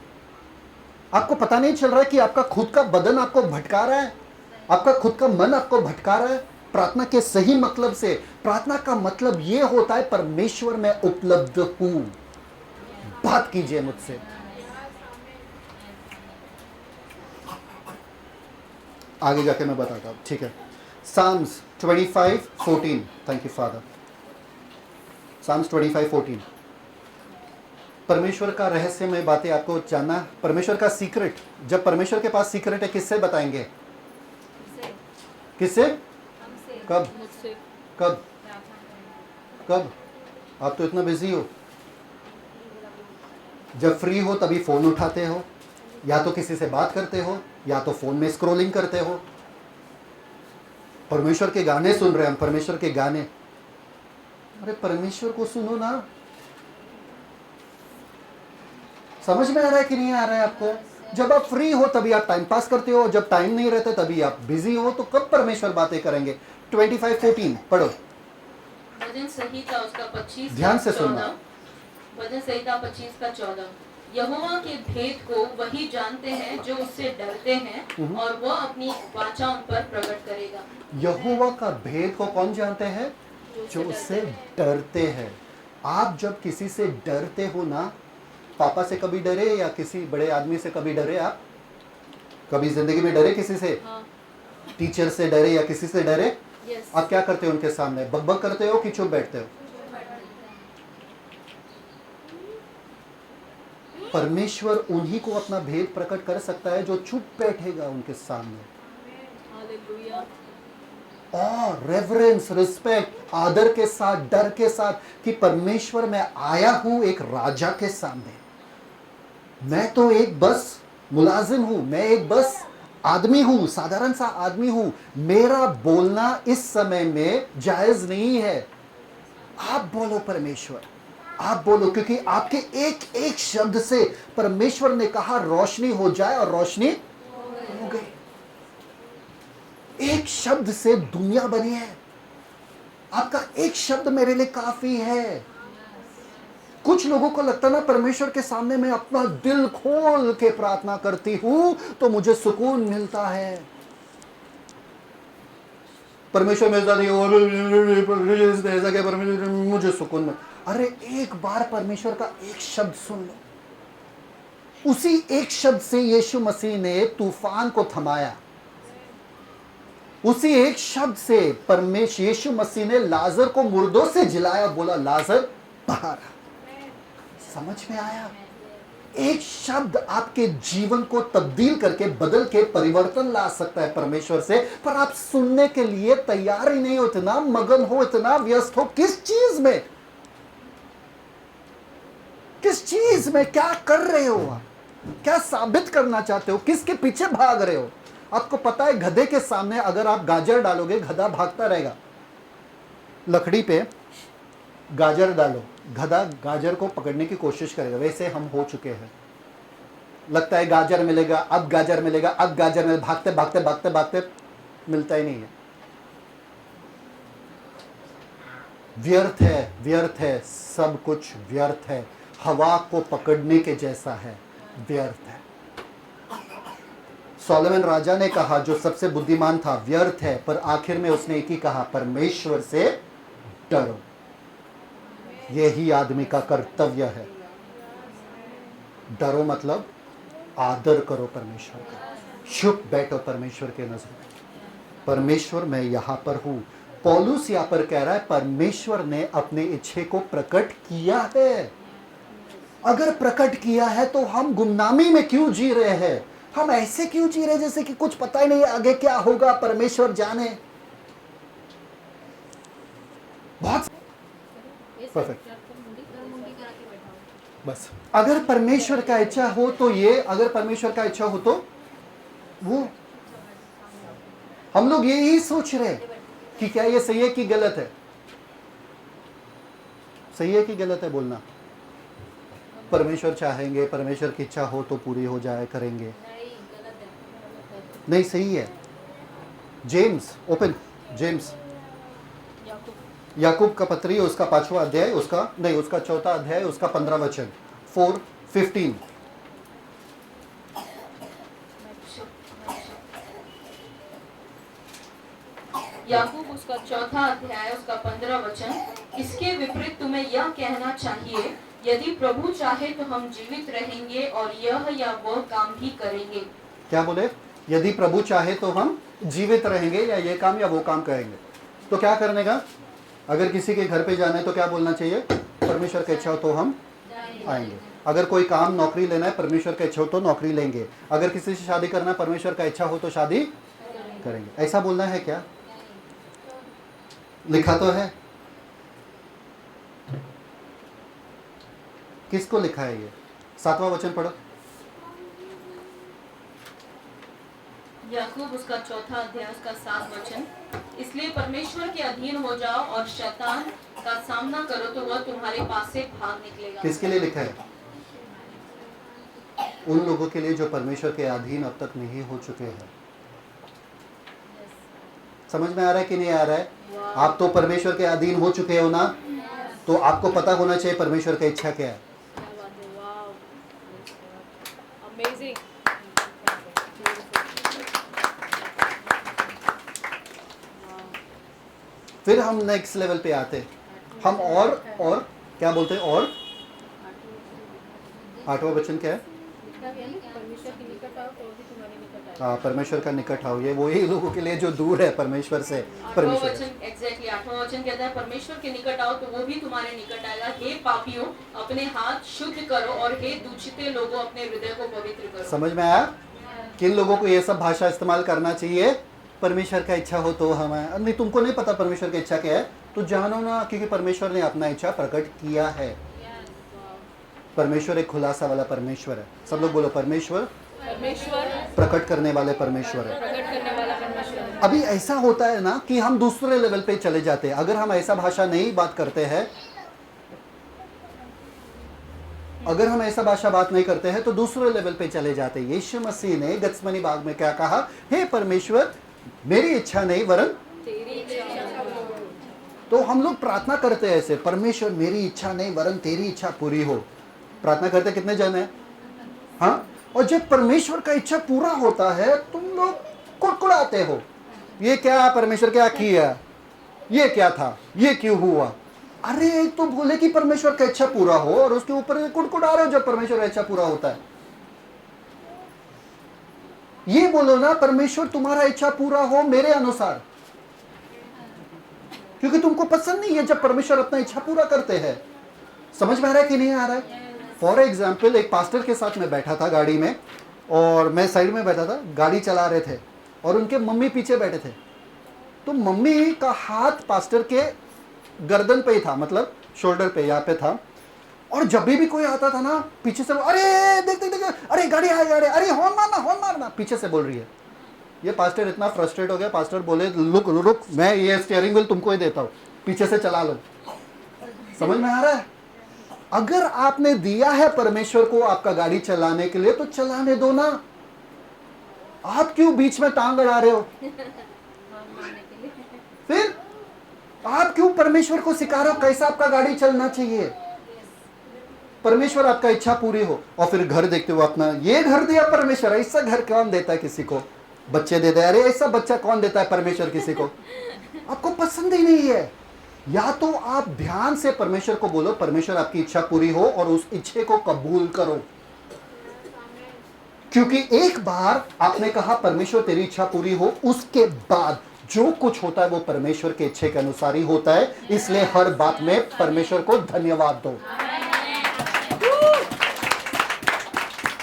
आपको पता नहीं चल रहा है कि आपका खुद का बदन आपको भटका रहा है, आपका खुद का मन आपको भटका रहा है प्रार्थना के सही मतलब से। प्रार्थना का मतलब ये होता है परमेश्वर में उपलब्ध हूं, बात कीजिए मुझसे। आगे जाके मैं बताता हूं, ठीक है। Psalms 25:14, thank you father. Psalms 25:14, परमेश्वर का रहस्यमय बातें आपको जानना, परमेश्वर का सीक्रेट। जब परमेश्वर के पास सीक्रेट है, किससे बताएंगे? किससे? कब? कब? कब? आप तो इतना बिजी हो, जब फ्री हो तभी फोन उठाते हो, या तो किसी से बात करते हो, या तो फोन में स्क्रॉलिंग करते हो। परमेश्वर के गाने सुन रहे हैं हम, परमेश्वर के गाने। अरे परमेश्वर को सुनो ना। समझ में आ रहा है कि नहीं आ रहा है आपको? जब आप फ्री हो तभी आप टाइम पास करते हो, जब टाइम नहीं रहता तभी आप बिजी हो, तो कब परमेश्वर बातें करेंगे? 25:14 पढ़ो। भजन संहिता उसका 25 ध्यान से सुनना। भजन संहिता 25 का 14, यहोवा के भेद को वही जानते हैं जो उससे डरते हैं, और वह अपनी वाचा उन पर प्रकट करेगा। यहोवा का भेद को कौन जानते हैं? जो उससे डरते हैं। आप जब किसी से डरते हो ना, पापा से कभी डरे या किसी बड़े आदमी से कभी डरे? आप कभी जिंदगी में डरे किसी से? हाँ। टीचर से डरे या किसी से डरे? यस। आप क्या करते हो उनके सामने? बकबक करते हो कि चुप बैठते हो? परमेश्वर उन्हीं को अपना भेद प्रकट कर सकता है जो चुप बैठेगा उनके सामने। हालेलुया। और रेवरेंस, रिस्पेक्ट, आदर के साथ, डर के साथ कि परमेश्वर मैं आया हूं एक राजा के सामने। मैं तो एक बस मुलाजिम हूं, मैं एक बस आदमी हूं, साधारण सा आदमी हूं। मेरा बोलना इस समय में जायज नहीं है। आप बोलो परमेश्वर, आप बोलो, क्योंकि आपके एक एक शब्द से परमेश्वर ने कहा रोशनी हो जाए और रोशनी हो गई। एक शब्द से दुनिया बनी है। आपका एक शब्द मेरे लिए काफी है। कुछ लोगों को लगता है ना, परमेश्वर के सामने मैं अपना दिल खोल के प्रार्थना करती हूं तो मुझे सुकून मिलता है। परमेश्वर मेरे साथ ऐसा क्या, परमेश्वर मुझे सुकून मिल। अरे एक बार परमेश्वर का एक शब्द सुन लो। उसी एक शब्द से यीशु मसीह ने तूफान को थमाया। उसी एक शब्द से परमेश्वर यीशु मसीह ने लाजर को मुर्दों से जिलाया, बोला लाजर बाहर आ। समझ में आया? एक शब्द आपके जीवन को तब्दील करके, बदल के परिवर्तन ला सकता है परमेश्वर से, पर आप सुनने के लिए तैयार ही नहीं हो। इतना मगन हो, इतना व्यस्त हो किस चीज में? किस चीज में क्या कर रहे हो आप? क्या साबित करना चाहते हो? किसके पीछे भाग रहे हो? आपको पता है गधे के सामने अगर आप गाजर डालोगे, गधा भागता रहेगा। लकड़ी पे गाजर डालो, गधा गाजर को पकड़ने की कोशिश करेगा। वैसे हम हो चुके हैं। लगता है गाजर मिलेगा, अब गाजर मिलेगा, अब गाजर मिलेगा, भागते भागते भागते भागते मिलता ही नहीं है। व्यर्थ है, व्यर्थ है, सब कुछ व्यर्थ है। हवा को पकड़ने के जैसा है, व्यर्थ है। सोलोमन राजा ने कहा, जो सबसे बुद्धिमान था, व्यर्थ है, पर आखिर में उसने एक ही कहा, परमेश्वर से डरो। यही आदमी का कर्तव्य है। डरो मतलब आदर करो परमेश्वर का, चुप बैठो परमेश्वर के नजर में। परमेश्वर मैं यहां पर हूं। पौलुस यहां पर कह रहा है परमेश्वर ने अपने इच्छे को प्रकट किया है। अगर प्रकट किया है तो हम गुमनामी में क्यों जी रहे हैं? हम ऐसे क्यों जी रहे जैसे कि कुछ पता ही नहीं है आगे क्या होगा, परमेश्वर जाने। बहुत परफेक्ट। बस अगर परमेश्वर का इच्छा हो तो ये, अगर परमेश्वर का इच्छा हो तो वो, हम लोग यही सोच रहे हैं कि क्या ये सही है कि गलत है। सही है कि गलत है बोलना? परमेश्वर चाहेंगे, परमेश्वर की इच्छा हो तो पूरी हो जाए, करेंगे। नहीं, सही है। जेम्स, ओपन जेम्स, याकूब का पत्री, उसका 5वां अध्याय, उसका 4था अध्याय, उसका 15 वचन, 4:15। याकूब उसका 4था अध्याय, उसका 15 वचन, इसके विपरीत तुम्हें यह कहना चाहिए, यदि प्रभु चाहे तो हम जीवित रहेंगे और यह या वह काम भी करेंगे। क्या बोले? यदि प्रभु चाहे तो हम जीवित रहेंगे या ये काम या वो काम करेंगे। तो क्या करने का? अगर किसी के घर पे जाना है तो क्या बोलना चाहिए? परमेश्वर की इच्छा हो तो हम आएंगे। अगर कोई काम, नौकरी लेना है, परमेश्वर की इच्छा हो तो नौकरी लेंगे। अगर किसी से शादी करना है, परमेश्वर का इच्छा हो तो शादी करेंगे। ऐसा बोलना है क्या? लिखा तो है। किसको लिखा है ये? 7वां वचन पढ़ो। याकूब उसका 4था अध्याय, उसका 7 वचन, इसलिए परमेश्वर के अधीन हो जाओ और शैतान का सामना करो तो वह तुम्हारे पास से भाग निकलेगा। किसके लिए लिखा है? उन लोगों के लिए जो परमेश्वर के अधीन अब तक नहीं हो चुके हैं। समझ में आ रहा है कि नहीं आ रहा है? आप तो परमेश्वर के अधीन हो चुके हो ना, तो आपको पता होना चाहिए परमेश्वर की इच्छा क्या है। अमेजिंग। फिर हम नेक्स्ट लेवल पे आते, हम और क्या बोलते हैं? और 8वां वचन क्या है? परमेश्वर का निकट आओ। ये वही लोगों के लिए जो दूर है परमेश्वर से। परमेश्वर एग्जैक्टली 8वां वचन कहता है, परमेश्वर के निकट आओ तो वो भी तुम्हारे निकट आएगा। हे पापियों, अपने हाथ शुद्ध करो और हे दूषित लोगों, अपने हृदय को पवित्र करो। समझ में आया? किन लोगों को ये सब भाषा इस्तेमाल करना चाहिए? परमेश्वर का इच्छा हो तो हम आए। नहीं, तुमको नहीं पता परमेश्वर की इच्छा क्या है तो जानो ना, क्योंकि परमेश्वर ने अपना इच्छा प्रकट किया है। परमेश्वर एक खुलासा वाला परमेश्वर है। सब लोग बोलो, परमेश्वर प्रकट करने वाले परमेश्वर है। अभी ऐसा होता है ना कि हम दूसरे लेवल पे चले जाते हैं। अगर हम ऐसा भाषा नहीं बात करते हैं, अगर हम ऐसा भाषा बात नहीं करते हैं तो दूसरे लेवल पे चले जाते हैं। यीशु मसीह ने गत्समनी बाग में क्या कहा? हे परमेश्वर, मेरी इच्छा नहीं वरन तेरी इच्छा। तो हम लोग प्रार्थना करते हैं ऐसे, परमेश्वर मेरी इच्छा नहीं वरन तेरी इच्छा पूरी हो। प्रार्थना करते कितने जन हैं? हाँ। और जब परमेश्वर का इच्छा पूरा होता है तुम लोग कुड़कुड़ाते हो, ये क्या परमेश्वर क्या किया, ये क्या था, ये क्यों हुआ। अरे तो बोले कि परमेश्वर का इच्छा पूरा हो और उसके ऊपर कुड़कुड़ा रहे हो जब परमेश्वर का इच्छा पूरा होता है। ये बोलो ना, परमेश्वर तुम्हारा इच्छा पूरा हो मेरे अनुसार, क्योंकि तुमको पसंद नहीं है जब परमेश्वर अपना इच्छा पूरा करते हैं। समझ में आ रहा है कि नहीं आ रहा है? फॉर एग्जाम्पल, एक पास्टर के साथ मैं बैठा था गाड़ी में और मैं साइड में बैठा था, गाड़ी चला रहे थे और उनके मम्मी पीछे बैठे थे। तो मम्मी का हाथ पास्टर के गर्दन पे ही था, मतलब शोल्डर पे, यहाँ पे था। और जब भी कोई आता था ना पीछे से, अरे देख देख देख, अरे गाड़ी आ गई, अरे हॉर्न मारना, पीछे से बोल रही है। ये पास्टर इतना फ्रस्ट्रेट हो गया, पास्टर बोले रुक, मैं ये स्टीयरिंग व्हील तुमको ही देता हूँ, पीछे से चला लो। समझ में आ रहा है? अगर आपने दिया है परमेश्वर को आपका गाड़ी चलाने के लिए तो चलाने दो ना, आप क्यों बीच में टांग अड़ा रहे हो? फिर आप क्यों परमेश्वर को सिखा रहे हो कैसा आपका गाड़ी चलना चाहिए? परमेश्वर आपका इच्छा पूरी हो। और फिर घर देखते हो अपना, ये घर दिया परमेश्वर, ऐसा घर कौन देता है किसी को? बच्चे दे दे, अरे ऐसा बच्चा कौन देता है परमेश्वर किसी को? आपको पसंद ही नहीं है। या तो आप ध्यान से परमेश्वर को बोलो, परमेश्वर आपकी इच्छा पूरी हो, और उस इच्छे को कबूल करो। क्योंकि एक बार आपने कहा परमेश्वर तेरी इच्छा पूरी हो, उसके बाद जो कुछ होता है वो परमेश्वर के इच्छे के अनुसार ही होता है। इसलिए हर बात में परमेश्वर को धन्यवाद दो।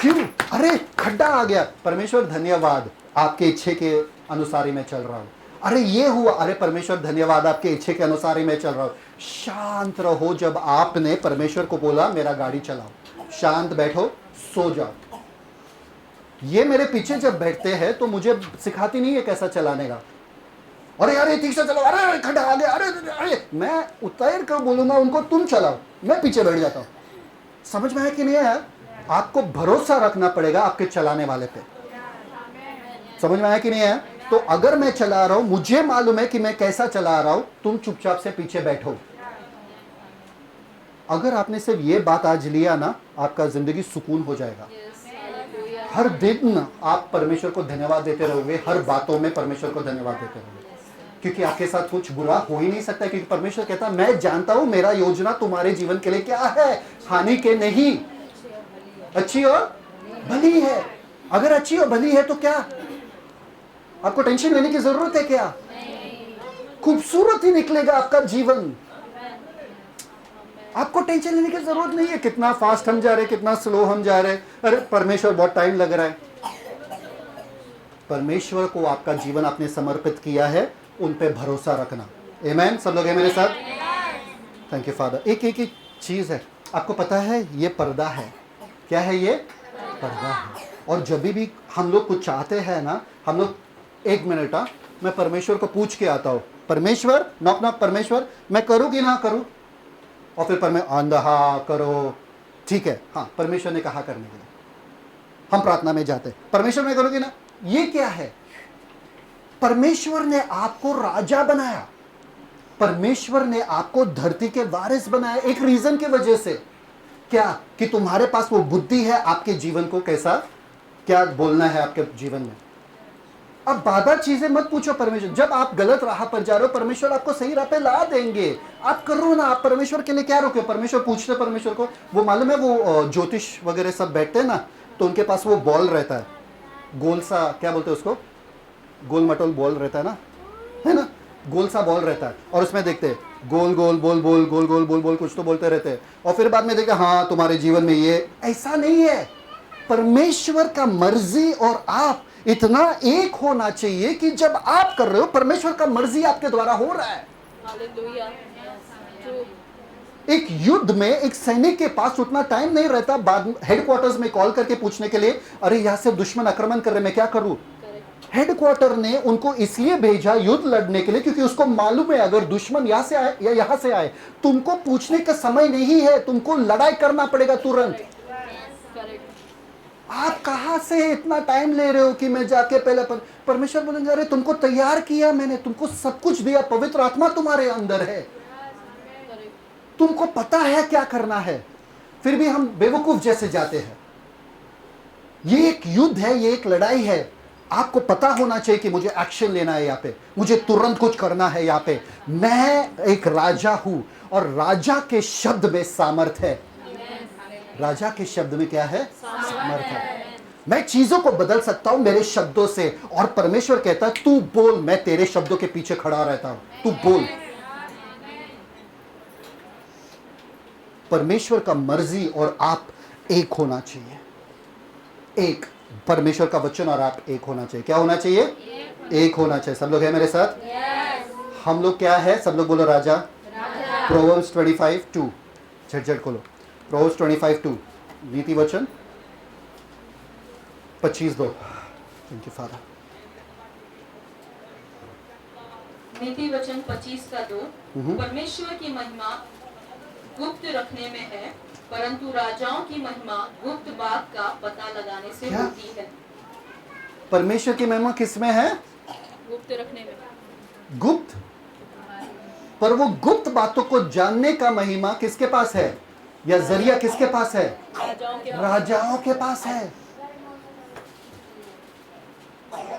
क्यों? अरे खड्डा आ गया, परमेश्वर धन्यवाद आपके इच्छे के अनुसार ही मैं चल रहा हूँ। अरे ये हुआ, अरे परमेश्वर धन्यवाद आपके इच्छे के अनुसार ही मैं चल रहा हूँ। शांत रहो जब आपने परमेश्वर को बोला मेरा गाड़ी चलाओ, शांत बैठो, सो जाओ। ये मेरे पीछे जब बैठते हैं तो मुझे सिखाती नहीं है कैसा चलाने का। अरे यार ये ठीक से चलाओ, अरे खड्डा आ गया, अरे मैं उतर कर बोलूंगा उनको तुम चलाओ, मैं पीछे बैठ जाता हूँ। समझ में आया कि नहीं आया? आपको भरोसा रखना पड़ेगा आपके चलाने वाले पे। समझ में आया कि नहीं आया? तो अगर मैं चला रहा हूं, मुझे मालूम है कि मैं कैसा चला रहा हूं, तुम चुपचाप से पीछे बैठो। अगर आपने सिर्फ ये बात आज लिया ना, आपका जिंदगी सुकून हो जाएगा। हर दिन आप परमेश्वर को धन्यवाद देते रहोगे, हर बातों में परमेश्वर को धन्यवाद देते रहोगे, क्योंकि आपके साथ कुछ बुरा हो ही नहीं सकता। क्योंकि परमेश्वर कहता मैं जानता हूं मेरा योजना तुम्हारे जीवन के लिए क्या है, हानि के नहीं, अच्छी और भली है। अगर अच्छी और भली है तो क्या आपको टेंशन लेने की जरूरत है? क्या खूबसूरत ही निकलेगा आपका जीवन, आपको टेंशन लेने की जरूरत नहीं है कितना फास्ट हम जा रहे, कितना स्लो हम जा रहे। अरे परमेश्वर बहुत टाइम लग रहा है। परमेश्वर को आपका जीवन आपने समर्पित किया है, उन पे भरोसा रखना। आमीन। सब लोग हैं मेरे साथ? Thank you father. एक एक चीज है, आपको पता है ये पर्दा है। क्या है ये? पर्दा है। और जब भी हम लोग कुछ चाहते हैं ना, हम लोग एक मिनट, मैं परमेश्वर को पूछ के आता हूँ, परमेश्वर नॉक नॉक, परमेश्वर मैं करूँ कि ना करूँ? और फिर हाँ करो, ठीक है, हाँ परमेश्वर ने कहा करने के लिए हम प्रार्थना में जाते, परमेश्वर मैं करूँ कि ना। ये क्या है? परमेश्वर ने आपको राजा बनाया, परमेश्वर ने आपको धरती के वारिस बनाया एक रीजन की वजह से। क्या? कि तुम्हारे पास वो बुद्धि है आपके जीवन को कैसा क्या बोलना है आपके जीवन में। अब बाधा चीजें मत पूछो परमेश्वर। जब आप गलत राह पर जा रहे हो, परमेश्वर आपको सही राह पे ला देंगे। आप करो ना, आप परमेश्वर के लिए क्या रोके? परमेश्वर पूछते परमेश्वर को, वो मालूम है वो ज्योतिष वगैरह सब बैठते हैं ना, तो उनके पास वो बॉल रहता है, गोल सा, क्या बोलते हैं उसको, गोल मटोल बॉल रहता है ना, गोल सा बॉल रहता है। और उसमें देखते हैं गोल गोल बोल बोल, गोल गोल बोल बोल, कुछ तो बोलते रहते हैं। और फिर बाद में देखते हाँ तुम्हारे जीवन में ये, ऐसा नहीं है। परमेश्वर का मर्जी और आप इतना एक होना चाहिए कि जब आप कर रहे हो, परमेश्वर का मर्जी आपके द्वारा हो रहा है। एक युद्ध में एक सैनिक के पास उतना टाइम नहीं रहता बाद हेडक्वार्टर्स में कॉल करके पूछने के लिए, अरे यहां से दुश्मन आक्रमण कर रहे, मैं क्या करूं? हेडक्वार्टर ने उनको इसलिए भेजा युद्ध लड़ने के लिए क्योंकि उसको मालूम है अगर दुश्मन यहां से आए या यहां से आए, तुमको पूछने का समय नहीं है, तुमको लड़ाई करना पड़ेगा तुरंत। आप कहां से इतना टाइम ले रहे हो कि मैं जाके पहले परमेश्वर बोलेंगे अरे तुमको तैयार किया मैंने, तुमको सब कुछ दिया, पवित्र आत्मा तुम्हारे अंदर है, तुमको पता है क्या करना है, फिर भी हम बेवकूफ जैसे जाते हैं। ये एक युद्ध है, ये एक लड़ाई है। आपको पता होना चाहिए कि मुझे एक्शन लेना है, यहाँ पे मुझे तुरंत कुछ करना है। यहाँ पे मैं एक राजा हूं और राजा के शब्द में सामर्थ है। राजा के शब्द में क्या है? सामर्थ है। मैं चीजों को बदल सकता हूं मेरे शब्दों से। और परमेश्वर कहता है तू बोल, मैं तेरे शब्दों के पीछे खड़ा रहता हूं, तू बोल। परमेश्वर का मर्जी और आप एक होना चाहिए। एक परमेश्वर का वचन और आप एक होना चाहिए। क्या होना चाहिए? एक होना चाहिए। सब लोग हैं मेरे साथ? हम लोग क्या है? सब लोग बोलो राजा। प्रोवर्ब्स 25:2 झटझट खोलो। प्रोवर्ब्स 25:2 नीति वचन 25:2। Thank you father. नीति वचन 25:2 परमेश्वर की महिमा गुप्त रखने में है, परंतु राजाओं की महिमा गुप्त बात का पता लगाने से होती है। परमेश्वर की महिमा किस में है? गुप्त रखने में। गुप्त, पर वो गुप्त बातों को जानने का महिमा किसके पास है, या जरिया किसके पास है? राजाओं के पास है।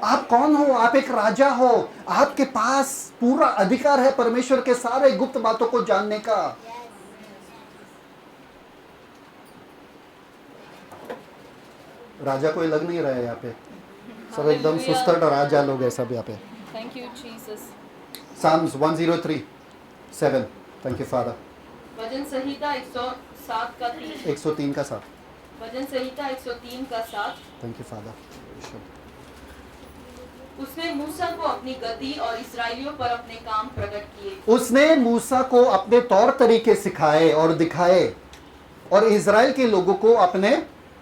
आप कौन हो? आप एक राजा हो, आपके पास पूरा अधिकार है परमेश्वर के सारे गुप्त बातों को जानने का। राजा कोई लग नहीं रहा है यहाँ पे, सब एकदम सुस्तर राजा लोग हैं सब यहाँ पे। Thank you Jesus. Psalms 103:7। Thank you father. भजन संहिता 107 का 3। 103 का 7। भजन संहिता 103 का 7। Thank you father. उसने मूसा को अपनी गति और इस्राएलियों पर अपने काम प्रकट किए। उसने मूसा को अपने तौर तरीके सिखाए और दिखाए और इज़राइल के लोगों को अपने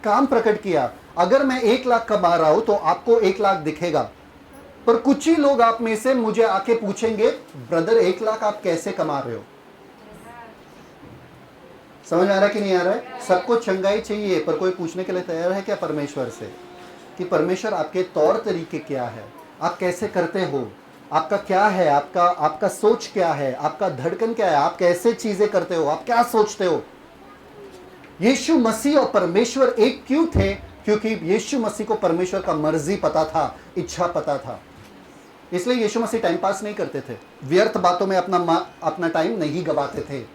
काम प्रकट किया। अगर मैं 1 लाख कमा रहा हूं तो आपको 1 लाख दिखेगा, पर कुछ ही लोग आप में से मुझे आके पूछेंगे, ब्रदर 1 लाख आप कैसे कमा रहे हो? समझ आ रहा है कि नहीं आ रहा है? सबको चंगाई चाहिए, पर कोई पूछने के लिए तैयार है क्या परमेश्वर से कि परमेश्वर आपके तौर तरीके क्या है, आप कैसे करते हो, आपका क्या है, आपका सोच क्या है, आपका धड़कन क्या है, आप कैसे चीजें करते हो, आप क्या सोचते हो? यीशु मसीह और परमेश्वर एक क्यों थे? क्योंकि यीशु मसीह को परमेश्वर का मर्जी पता था, इच्छा पता था। इसलिए यीशु मसीह टाइम पास नहीं करते थे, व्यर्थ बातों में अपना टाइम नहीं गवाते थे।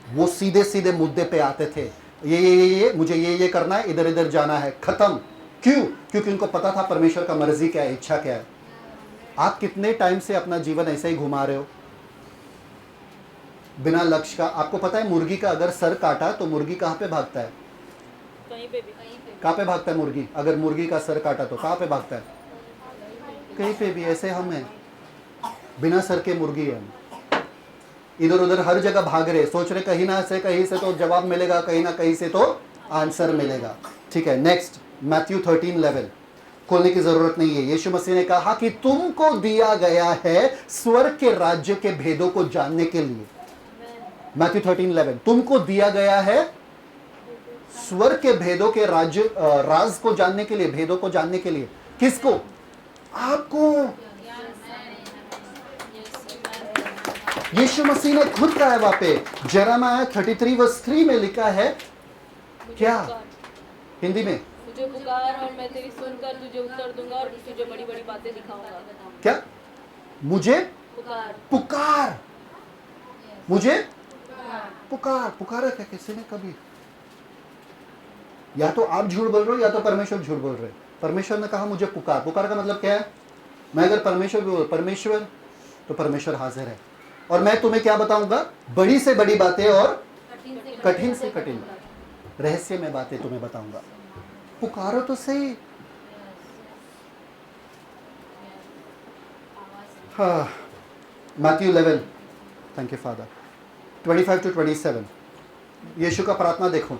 वो सीधे सीधे मुद्दे पे आते थे, ये मुझे ये करना है, इधर इधर जाना है, खत्म। क्यों? क्योंकि उनको पता था परमेश्वर का मर्जी क्या है, इच्छा क्या है। आप कितने टाइम से अपना जीवन ऐसे ही घुमा रहे हो बिना लक्ष्य का? आपको पता है मुर्गी का अगर सर काटा तो मुर्गी कहाँ पे भागता है? कहीं पे भी। कहाँ पे भागता है मुर्गी? अगर मुर्गी का सर काटा तो कहाँ पे भागता है? कहीं पे भी। ऐसे हम हैं, बिना सर के मुर्गी है, इधर उधर हर जगह भाग रहे, सोच रहे कहीं से तो जवाब मिलेगा, कहीं ना कहीं से तो आंसर मिलेगा। ठीक है, नेक्स्ट मैथ्यू 13:11। खोलने की जरूरत नहीं है। यीशु मसीह ने कहा कि तुमको दिया गया है स्वर्ग के राज्य के भेदों को जानने के लिए। मैथ्यू 13:11 तुमको दिया गया है स्वर्ग के भेदों के राज को जानने के लिए, भेदों को जानने के लिए। किसको? आपको। यीशु मसीह ने खुद कहा है वहां पे, यिर्मयाह 33:3 में लिखा है क्या? हिंदी में मुझे पुकार और मैं तेरी सुनकर तुझे उत्तर दूंगा और तुझे बड़ी बड़ी बातें दिखाऊंगा। क्या? मुझे पुकार मुझे पुकारा क्या किसी ने कभी? या तो आप झूठ बोल रहे हो या तो परमेश्वर झूठ बोल रहे। परमेश्वर ने कहा मुझे पुकार का मतलब क्या है? मैं अगर परमेश्वर तो परमेश्वर हाजिर है, और मैं तुम्हें क्या बताऊंगा? बड़ी से बड़ी बातें और कठिन से कठिन रहस्य में बातें तुम्हें बताऊंगा। पुकारो तो सही। हाँ, Matthew 11, thank you father, 25 to 27। यीशु का प्रार्थना देखो,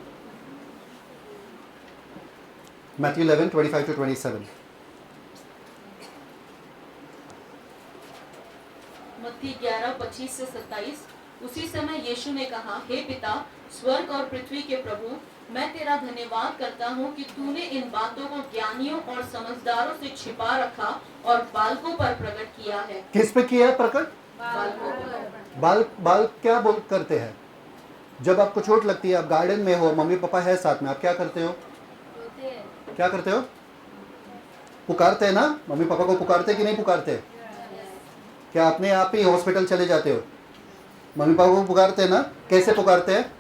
मैथ्यू 11, 25 to 27। मत्ती 11:25 से 27। उसी समय यीशु ने कहा, हे पिता, स्वर्ग और पृथ्वी के प्रभु, मैं तेरा धन्यवाद करता हूँ कि तूने इन बातों को ज्ञानियों और समझदारों से छिपा रखा और बालकों पर प्रकट किया है। किस पे किया है प्रकट? बालकों पर। बाल क्या बोल करते हैं? जब आपको चोट लगती है, आप गार्डन में हो, मम्मी पापा है साथ में, आप क्या करते हो? क्या करते हो? पुकारते हैं ना? मम्मी पापा को पुकारते कि नहीं पुकारते? क्या अपने आप ही हॉस्पिटल चले जाते हो? मम्मी पापा को पुकारते हैं ना? कैसे पुकारते हैं?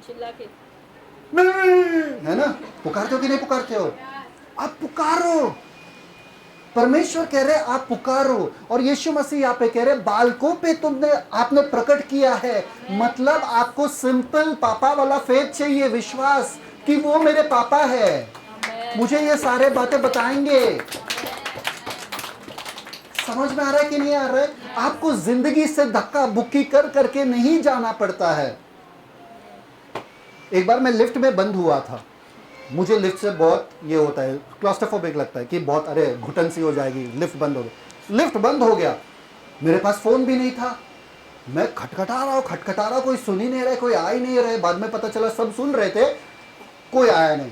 चिल्ला के, है ना? पुकारते हो कि नहीं पुकारते हो? आप पुकारो। परमेश्वर कह रहे आप पुकारो, और यीशु मसीह यहाँ पे कह रहे बालकों पे आपने प्रकट किया है। मतलब आपको सिंपल पापा वाला फेथ चाहिए, विश्वास कि वो मेरे पापा है, मुझे ये सारे बातें बताएंगे। समझ में आ रहा है कि नहीं आ रहा है? आपको जिंदगी से धक्का बुक्की कर करके नहीं जाना पड़ता है। एक बार मैं लिफ्ट में बंद हुआ था, मुझे लिफ्ट से बहुत ये होता है, क्लॉस्ट्रोफोबिक लगता है कि बहुत अरे घुटन सी हो जाएगी, लिफ्ट बंद हो गया। लिफ्ट बंद हो गया, मेरे पास फोन भी नहीं था, मैं खटखटा रहा हूँ, कोई सुन ही नहीं रहा, कोई आ ही नहीं रहे। बाद में पता चला सब सुन रहे थे, कोई आया नहीं,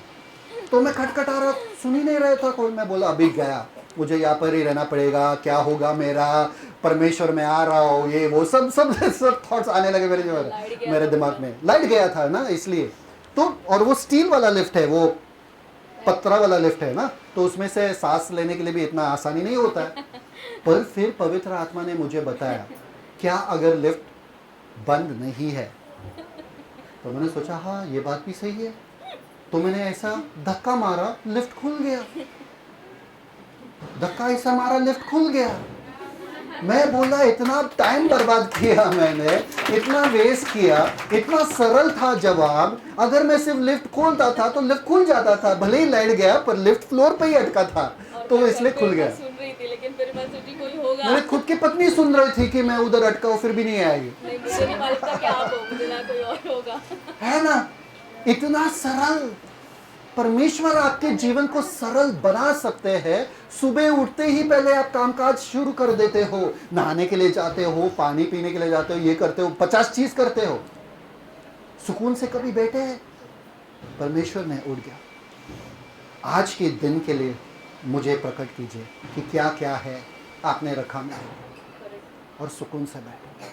तो मैं खटखटा रहा, सुन ही नहीं रहा था कोई। मैं बोला अभी गया, मुझे यहाँ पर ही रहना पड़ेगा, क्या होगा मेरा, परमेश्वर में आ रहा हूँ, ये वो सब थॉट्स आने लगे मेरे दिमाग में। लाइट गया था ना इसलिए तो। और वो स्टील वाला लिफ्ट है, वो पत्रा वाला लिफ्ट है ना, तो उसमें से सांस लेने के लिए भी इतना आसानी नहीं होता है। पर फिर पवित्र आत्मा ने मुझे बताया, क्या अगर लिफ्ट बंद नहीं है? तो मैंने सोचा हाँ ये बात भी सही है। तो मैंने ऐसा धक्का मारा, लिफ्ट खुल गया। धक्का ऐसा मारा, लिफ्ट खुल गया। मैं बोला इतना टाइम बर्बाद किया मैंने, इतना वेस्ट किया, इतना सरल था जवाब। अगर मैं सिर्फ लिफ्ट खोलता था तो लिफ्ट खुल जाता था, भले ही लाइट गया पर लिफ्ट फ्लोर पे ही अटका था, तो वो इसलिए खुल गया। सुन रही थी लेकिन फिर मैं सोची कोई होगा। मेरे खुद की पत्नी सुन रही थी कि मैं उधर अटका हूँ, फिर भी नहीं आएगी। नहीं, मुझे नहीं मालूम था कि आप हो, मुझे ना कोई और होगा। है ना, इतना सरल। परमेश्वर आपके जीवन को सरल बना सकते हैं। सुबह उठते ही पहले आप कामकाज शुरू कर देते हो, नहाने के लिए जाते हो, पानी पीने के लिए जाते हो, ये करते हो, 50 चीज करते हो, सुकून से कभी बैठे हैं? परमेश्वर ने उठ गया, आज के दिन के लिए मुझे प्रकट कीजिए कि क्या क्या है आपने रखा में, और सुकून से बैठो।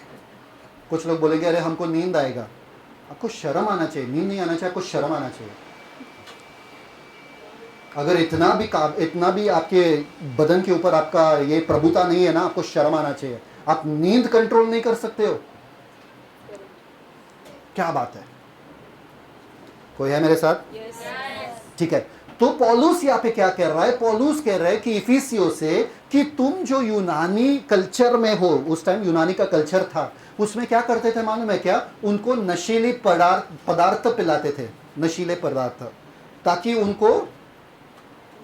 कुछ लोग बोलेंगे अरे हमको नींद आएगा। आपको शर्म आना चाहिए, नींद नहीं आना चाहिए, आपको शर्म आना चाहिए। अगर इतना भी आपके बदन के ऊपर आपका ये प्रभुता नहीं है ना, आपको शर्म आना चाहिए। आप नींद कंट्रोल नहीं कर सकते हो, क्या बात है? कोई है मेरे साथ? ठीक है। तो पौलुस यहाँ पे क्या कह रहा है? पौलुस कह रहा है कि इफिसियों से कि तुम जो यूनानी कल्चर में हो, उस टाइम यूनानी का कल्चर था, उसमें क्या करते थे मालूम है क्या? उनको नशीले पदार्थ पिलाते थे, नशीले पदार्थ, ताकि उनको,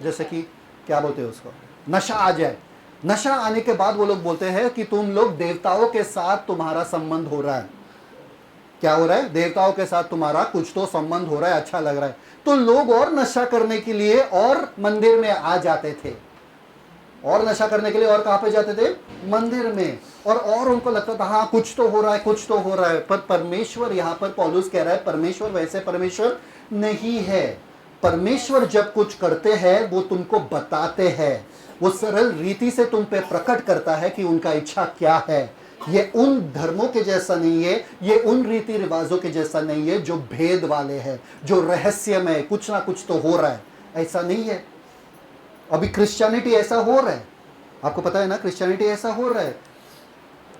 जैसे कि क्या बोलते हैं उसको, नशा आ जाए। नशा आने के बाद वो लोग बोलते हैं कि तुम लोग देवताओं के साथ तुम्हारा संबंध हो रहा है। क्या हो रहा है? देवताओं के साथ तुम्हारा कुछ तो संबंध हो रहा है, अच्छा लग रहा है। तो लोग और नशा करने के लिए और मंदिर में आ जाते थे, और नशा करने के लिए और कहां पे जाते थे? मंदिर में। और उनको लगता था हाँ कुछ तो हो रहा है, कुछ तो हो रहा है। पर परमेश्वर, यहां पर पौलुस कह रहा है, परमेश्वर वैसे परमेश्वर नहीं है। परमेश्वर जब कुछ करते हैं वो तुमको बताते हैं, वो सरल रीति से तुम पे प्रकट करता है कि उनका इच्छा क्या है। ये उन धर्मों के जैसा नहीं है, ये उन रीति रिवाजों के जैसा नहीं है जो भेद वाले हैं, जो रहस्यमय कुछ ना कुछ तो हो रहा है, ऐसा नहीं है। अभी क्रिश्चियनिटी ऐसा हो रहा है, आपको पता है ना, क्रिश्चियनिटी ऐसा हो रहा है,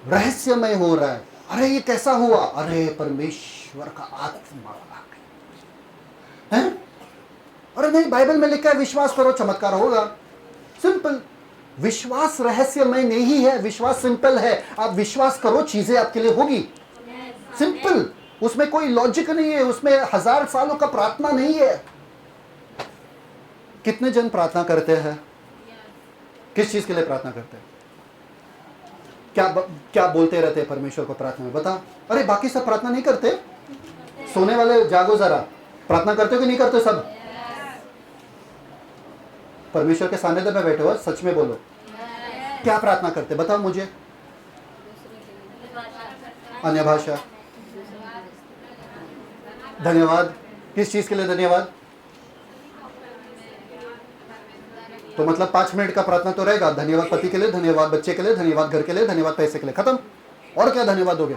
रहस्यमय हो रहा है। अरे ये कैसा हुआ? अरे परमेश्वर का आत्मा आ गया है। अरे नहीं, बाइबल में लिखा है विश्वास करो चमत्कार होगा। सिंपल। विश्वास रहस्यमय नहीं है, विश्वास सिंपल है। आप विश्वास करो, चीजें आपके लिए होगी। सिंपल। उसमें कोई लॉजिक नहीं है, उसमें 1000 सालों का प्रार्थना नहीं है। कितने जन प्रार्थना करते हैं? किस चीज के लिए प्रार्थना करते हैं? क्या बोलते रहते हैं परमेश्वर को प्रार्थना में? बताओ। अरे बाकी सब प्रार्थना नहीं करते? सोने वाले जागो जरा, प्रार्थना करते हो कि नहीं करते? सब परमेश्वर के सानिध्य में बैठे हो, सच में बोलो, क्या प्रार्थना करते? बताओ मुझे। अन्य भाषा। धन्यवाद। किस चीज के लिए धन्यवाद? तो मतलब 5 मिनट का प्रार्थना तो रहेगा। धन्यवाद पति के लिए, धन्यवाद बच्चे के लिए, धन्यवाद घर के लिए, धन्यवाद पैसे के लिए, खत्म। और क्या धन्यवाद दोगे?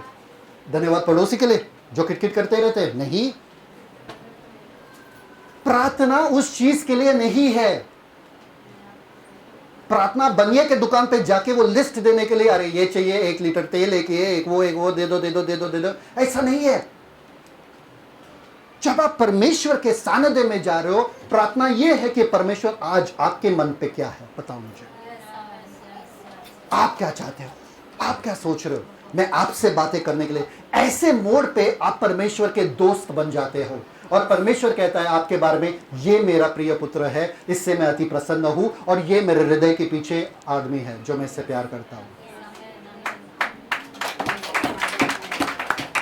धन्यवाद पड़ोसी के लिए जो किटकिट करते रहते हैं? नहीं। प्रार्थना उस चीज के लिए नहीं है। प्रार्थना बनिए के दुकान पे जाके वो लिस्ट देने के लिए, अरे ये चाहिए 1 लीटर तेल, एक वो दे दो, ऐसा नहीं है। जब आप परमेश्वर के सानिध्य में जा रहे हो, प्रार्थना ये है कि परमेश्वर आज आपके मन पे क्या है, बताओ मुझे। आप क्या चाहते हो? आप क्या सोच रहे हो? मैं आपसे बातें करने के लिए, ऐसे मोड़ पे आप परमेश्वर के दोस्त बन जाते हो। और परमेश्वर कहता है आपके बारे में, ये मेरा प्रिय पुत्र है, इससे मैं अति प्रसन्न हूं, और ये मेरे हृदय के पीछे आदमी है जो मैं इससे प्यार करता हूं।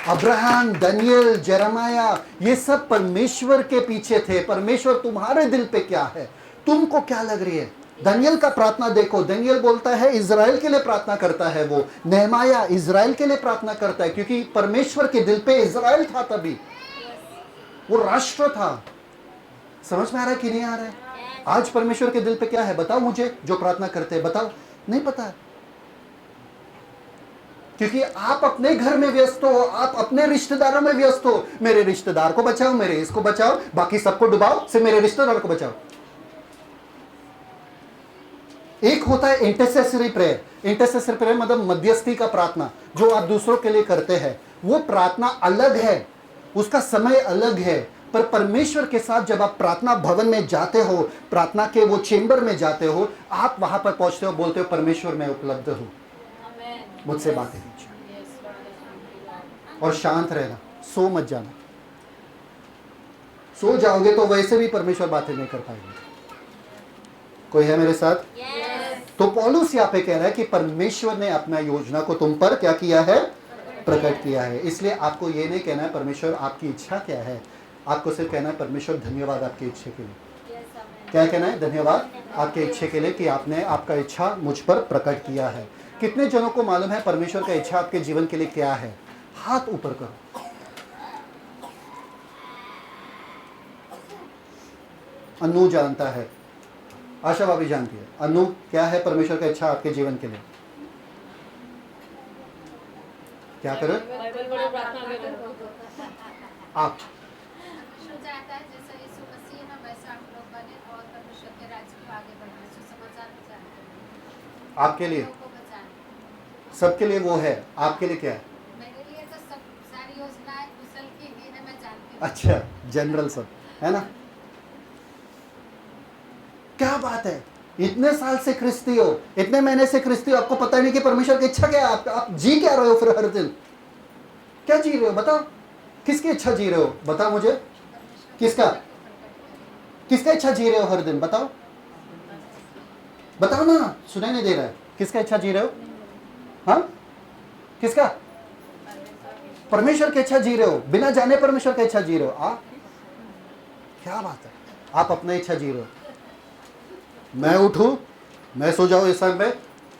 अब्राहम, दानियल, जेरेमाया, ये सब परमेश्वर के पीछे थे। परमेश्वर तुम्हारे दिल पे क्या है, तुमको क्या लग रही है? दानियल का प्रार्थना देखो, दानियल बोलता है इजराइल के लिए प्रार्थना करता है। वो नेहमाया इजराइल के लिए प्रार्थना करता है, क्योंकि परमेश्वर के दिल पे इजराइल था, तभी वो राष्ट्र था। समझ में आ रहा है कि नहीं आ रहा है? आज परमेश्वर के दिल पे क्या है बताओ मुझे, जो प्रार्थना करते हैं, बताओ। नहीं पता है, क्योंकि आप अपने घर में व्यस्त हो, आप अपने रिश्तेदारों में व्यस्त हो। मेरे रिश्तेदार को बचाओ, मेरे इसको बचाओ, बाकी सबको डुबाओ, सिर्फ मेरे रिश्तेदार को बचाओ। एक होता है इंटरसेसरी प्रेयर। इंटरसेसरी प्रेयर मतलब मध्यस्थी का प्रार्थना, जो आप दूसरों के लिए करते हैं। वो प्रार्थना अलग है, उसका समय अलग है। पर परमेश्वर के साथ जब आप प्रार्थना भवन में जाते हो, प्रार्थना के वो चेंबर में जाते हो, आप वहां पर पहुंचते हो, बोलते हो परमेश्वर मैं उपलब्ध हूं। मुझसे बातें कीजिए और शांत रहना, सो मत जाना। सो जाओगे तो वैसे भी परमेश्वर बातें नहीं कर पाएंगे। कोई है मेरे साथ? तो पौलुस यहाँ पे कह रहा है कि परमेश्वर ने अपना योजना को तुम पर क्या किया है? प्रकट किया है। इसलिए आपको ये नहीं कहना है परमेश्वर आपकी इच्छा क्या है, आपको सिर्फ कहना है परमेश्वर धन्यवाद आपकी इच्छा के लिए। क्या कहना है? धन्यवाद आपके इच्छा के लिए कि आपने आपका इच्छा मुझ पर प्रकट किया है। कितने जनों को मालूम है परमेश्वर का इच्छा आपके जीवन के लिए क्या है? हाथ ऊपर करो। अनु जानता है, आशा भाभी जानती है। अनु, क्या है परमेश्वर का इच्छा आपके जीवन के लिए? क्या करें आप? चाहता है जैसा यीशु मसीह है वैसा हम लोग बने और परमेश्वर के राज्य को आगे बढ़ाना, सुसमाचार चाहते हैं आपके लिए, लोगों को बचाना। सबके लिए वो है। आपके लिए क्या है? मेरे लिए तो सब सारी योजनाएं कुशल की ही है, मैं जानती हूँ। अच्छा, जनरल सब है ना? क्या बात है, इतने साल से क्रिस्ती हो, इतने महीने से क्रिस्ती हो, आपको पता नहीं कि परमेश्वर की इच्छा क्या है? आप जी क्या रहे हो फिर हर दिन? क्या जी रहे हो? बताओ, किसकी इच्छा जी रहे हो? बताओ मुझे, किसका किसका इच्छा जी रहे हो हर दिन? बताओ बताओ ना, सुनाई नहीं दे रहा है। किसका इच्छा जी रहे हो? हाँ, किसका? परमेश्वर की इच्छा जी रहे हो, बिना जाने परमेश्वर की इच्छा जी रहे हो। आप क्या बात है, आप अपना इच्छा जी रहे हो। मैं उठूं, मैं सो जाऊं इस टाइम पे,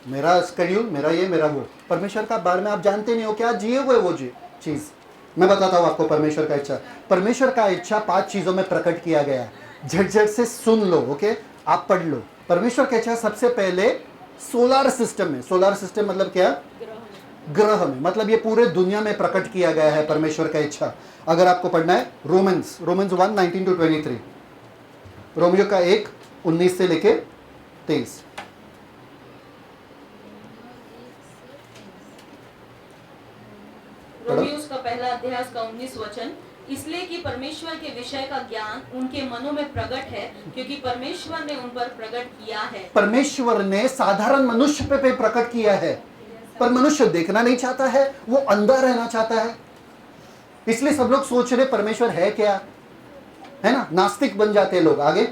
मेरा स्केड्यूल, मेरा ये मेरा वो। परमेश्वर का बारे में आप जानते नहीं हो, क्या जिए हुए वो चीज। मैं बताता हूं आपको परमेश्वर का इच्छा। परमेश्वर का इच्छा 5 चीजों में प्रकट किया गया है। झट से सुन लो, ओके, आप पढ़ लो। परमेश्वर का इच्छा सबसे पहले सोलर सिस्टम में, सोलर सिस्टम मतलब क्या? ग्रह में, मतलब ये पूरे दुनिया में प्रकट किया गया है परमेश्वर का इच्छा। अगर आपको पढ़ना है रोमन्स 1:19-23, रोमियो का 1:19 से लेके 23। रोमियोस का पहला अध्याय उसका 19 वचन, इसलिए कि परमेश्वर के विषय का ज्ञान उनके मनों में प्रकट है, क्योंकि परमेश्वर ने उन पर प्रकट किया है। परमेश्वर ने साधारण मनुष्य पे प्रकट किया है, पर मनुष्य देखना नहीं चाहता है, वो अंधा रहना चाहता है। इसलिए सब लोग सोच रहे परमेश्वर है क्या, है ना? नास्तिक बन जाते हैं लोग। आगे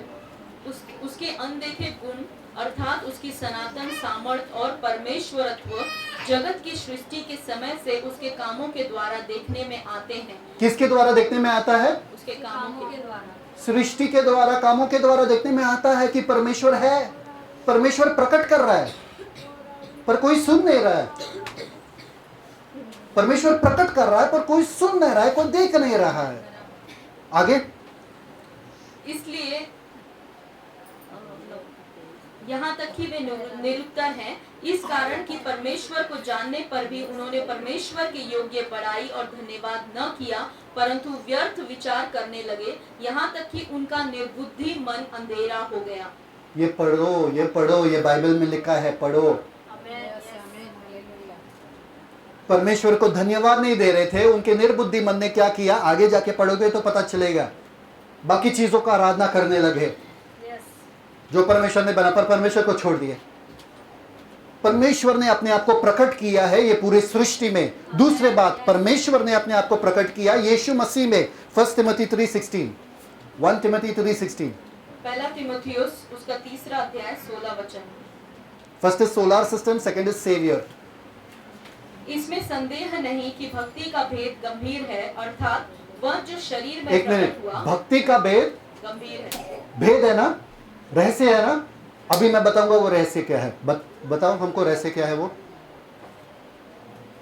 उसके अनदेखे गुण अर्थात उसकी सनातन सामर्थ और परमेश्वरत्व जगत की सृष्टि के समय से उसके कामों के द्वारा देखने में आते हैं। किसके द्वारा देखने में आता है? उसके कामों के द्वारा, सृष्टि के द्वारा, कामों के द्वारा देखने में आता है कि परमेश्वर है। परमेश्वर प्रकट कर रहा है, पर कोई सुन नहीं रहा है। परमेश्वर प्रकट कर रहा है, पर कोई सुन नहीं रहा है, कोई देख नहीं रहा है। आगे, इसलिए यहाँ तक कि वे निरुत्तर हैं, इस कारण कि परमेश्वर को जानने पर भी उन्होंने परमेश्वर के योग्य बड़ाई और धन्यवाद न किया, परंतु व्यर्थ विचार करने लगे, यहाँ तक कि उनका निर्बुद्धि मन अंधेरा हो गया। ये पढ़ो, ये पढ़ो, ये बाइबल में लिखा है, पढ़ो। परमेश्वर को धन्यवाद नहीं दे रहे थे, उनके निर्बुद्धि मन ने क्या किया? आगे जाके पढ़ोगे तो पता चलेगा। बाकी चीजों का आराधना करने लगे जो परमेश्वर ने बना, पर परमेश्वर को छोड़ दिए। परमेश्वर ने अपने आप को प्रकट किया है ये पूरी सृष्टि में। दूसरे बात, परमेश्वर ने अपने आप को प्रकट किया यीशु मसीह में। 1 तिमोथी 3:16, 1 तिमोथी 3:16, पहला तीमुथियुस उसका 3 अध्याय 16 वचन। First is solar system, second is saviour. इसमें संदेह नहीं कि भक्ति का भेद गंभीर है, अर्थात वह जो शरीर में एक मिनट, प्रकट हुआ भक्ति का भेद गंभीर है। भेद है ना, रहस्य है ना। अभी मैं बताऊंगा वो रहस्य क्या है। बताओ हमको रहस्य क्या है वो।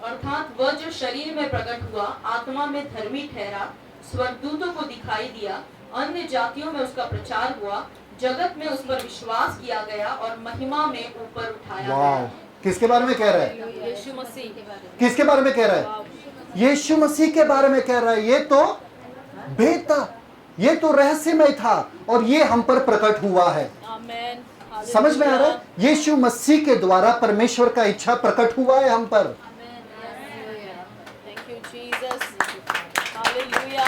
अर्थात वह जो शरीर में प्रकट हुआ, आत्मा में धर्मी ठहरा, स्वर्गदूतों को दिखाई दिया, अन्य जातियों में उसका प्रचार हुआ, जगत में उस पर विश्वास किया गया और महिमा में ऊपर उठाया वाह, गया। किसके बारे में कह रहा है? यीशु मसीह के बारे में। किसके बारे में कह रहा है? यीशु मसीह के बारे में कह रहा है। ये तो भेद था, ये तो रहस्यमय था, और ये हम पर प्रकट हुआ है। आमीन। समझ में आ रहा है? यीशु मसीह के द्वारा परमेश्वर का इच्छा प्रकट हुआ है हम पर। Thank you Jesus, hallelujah.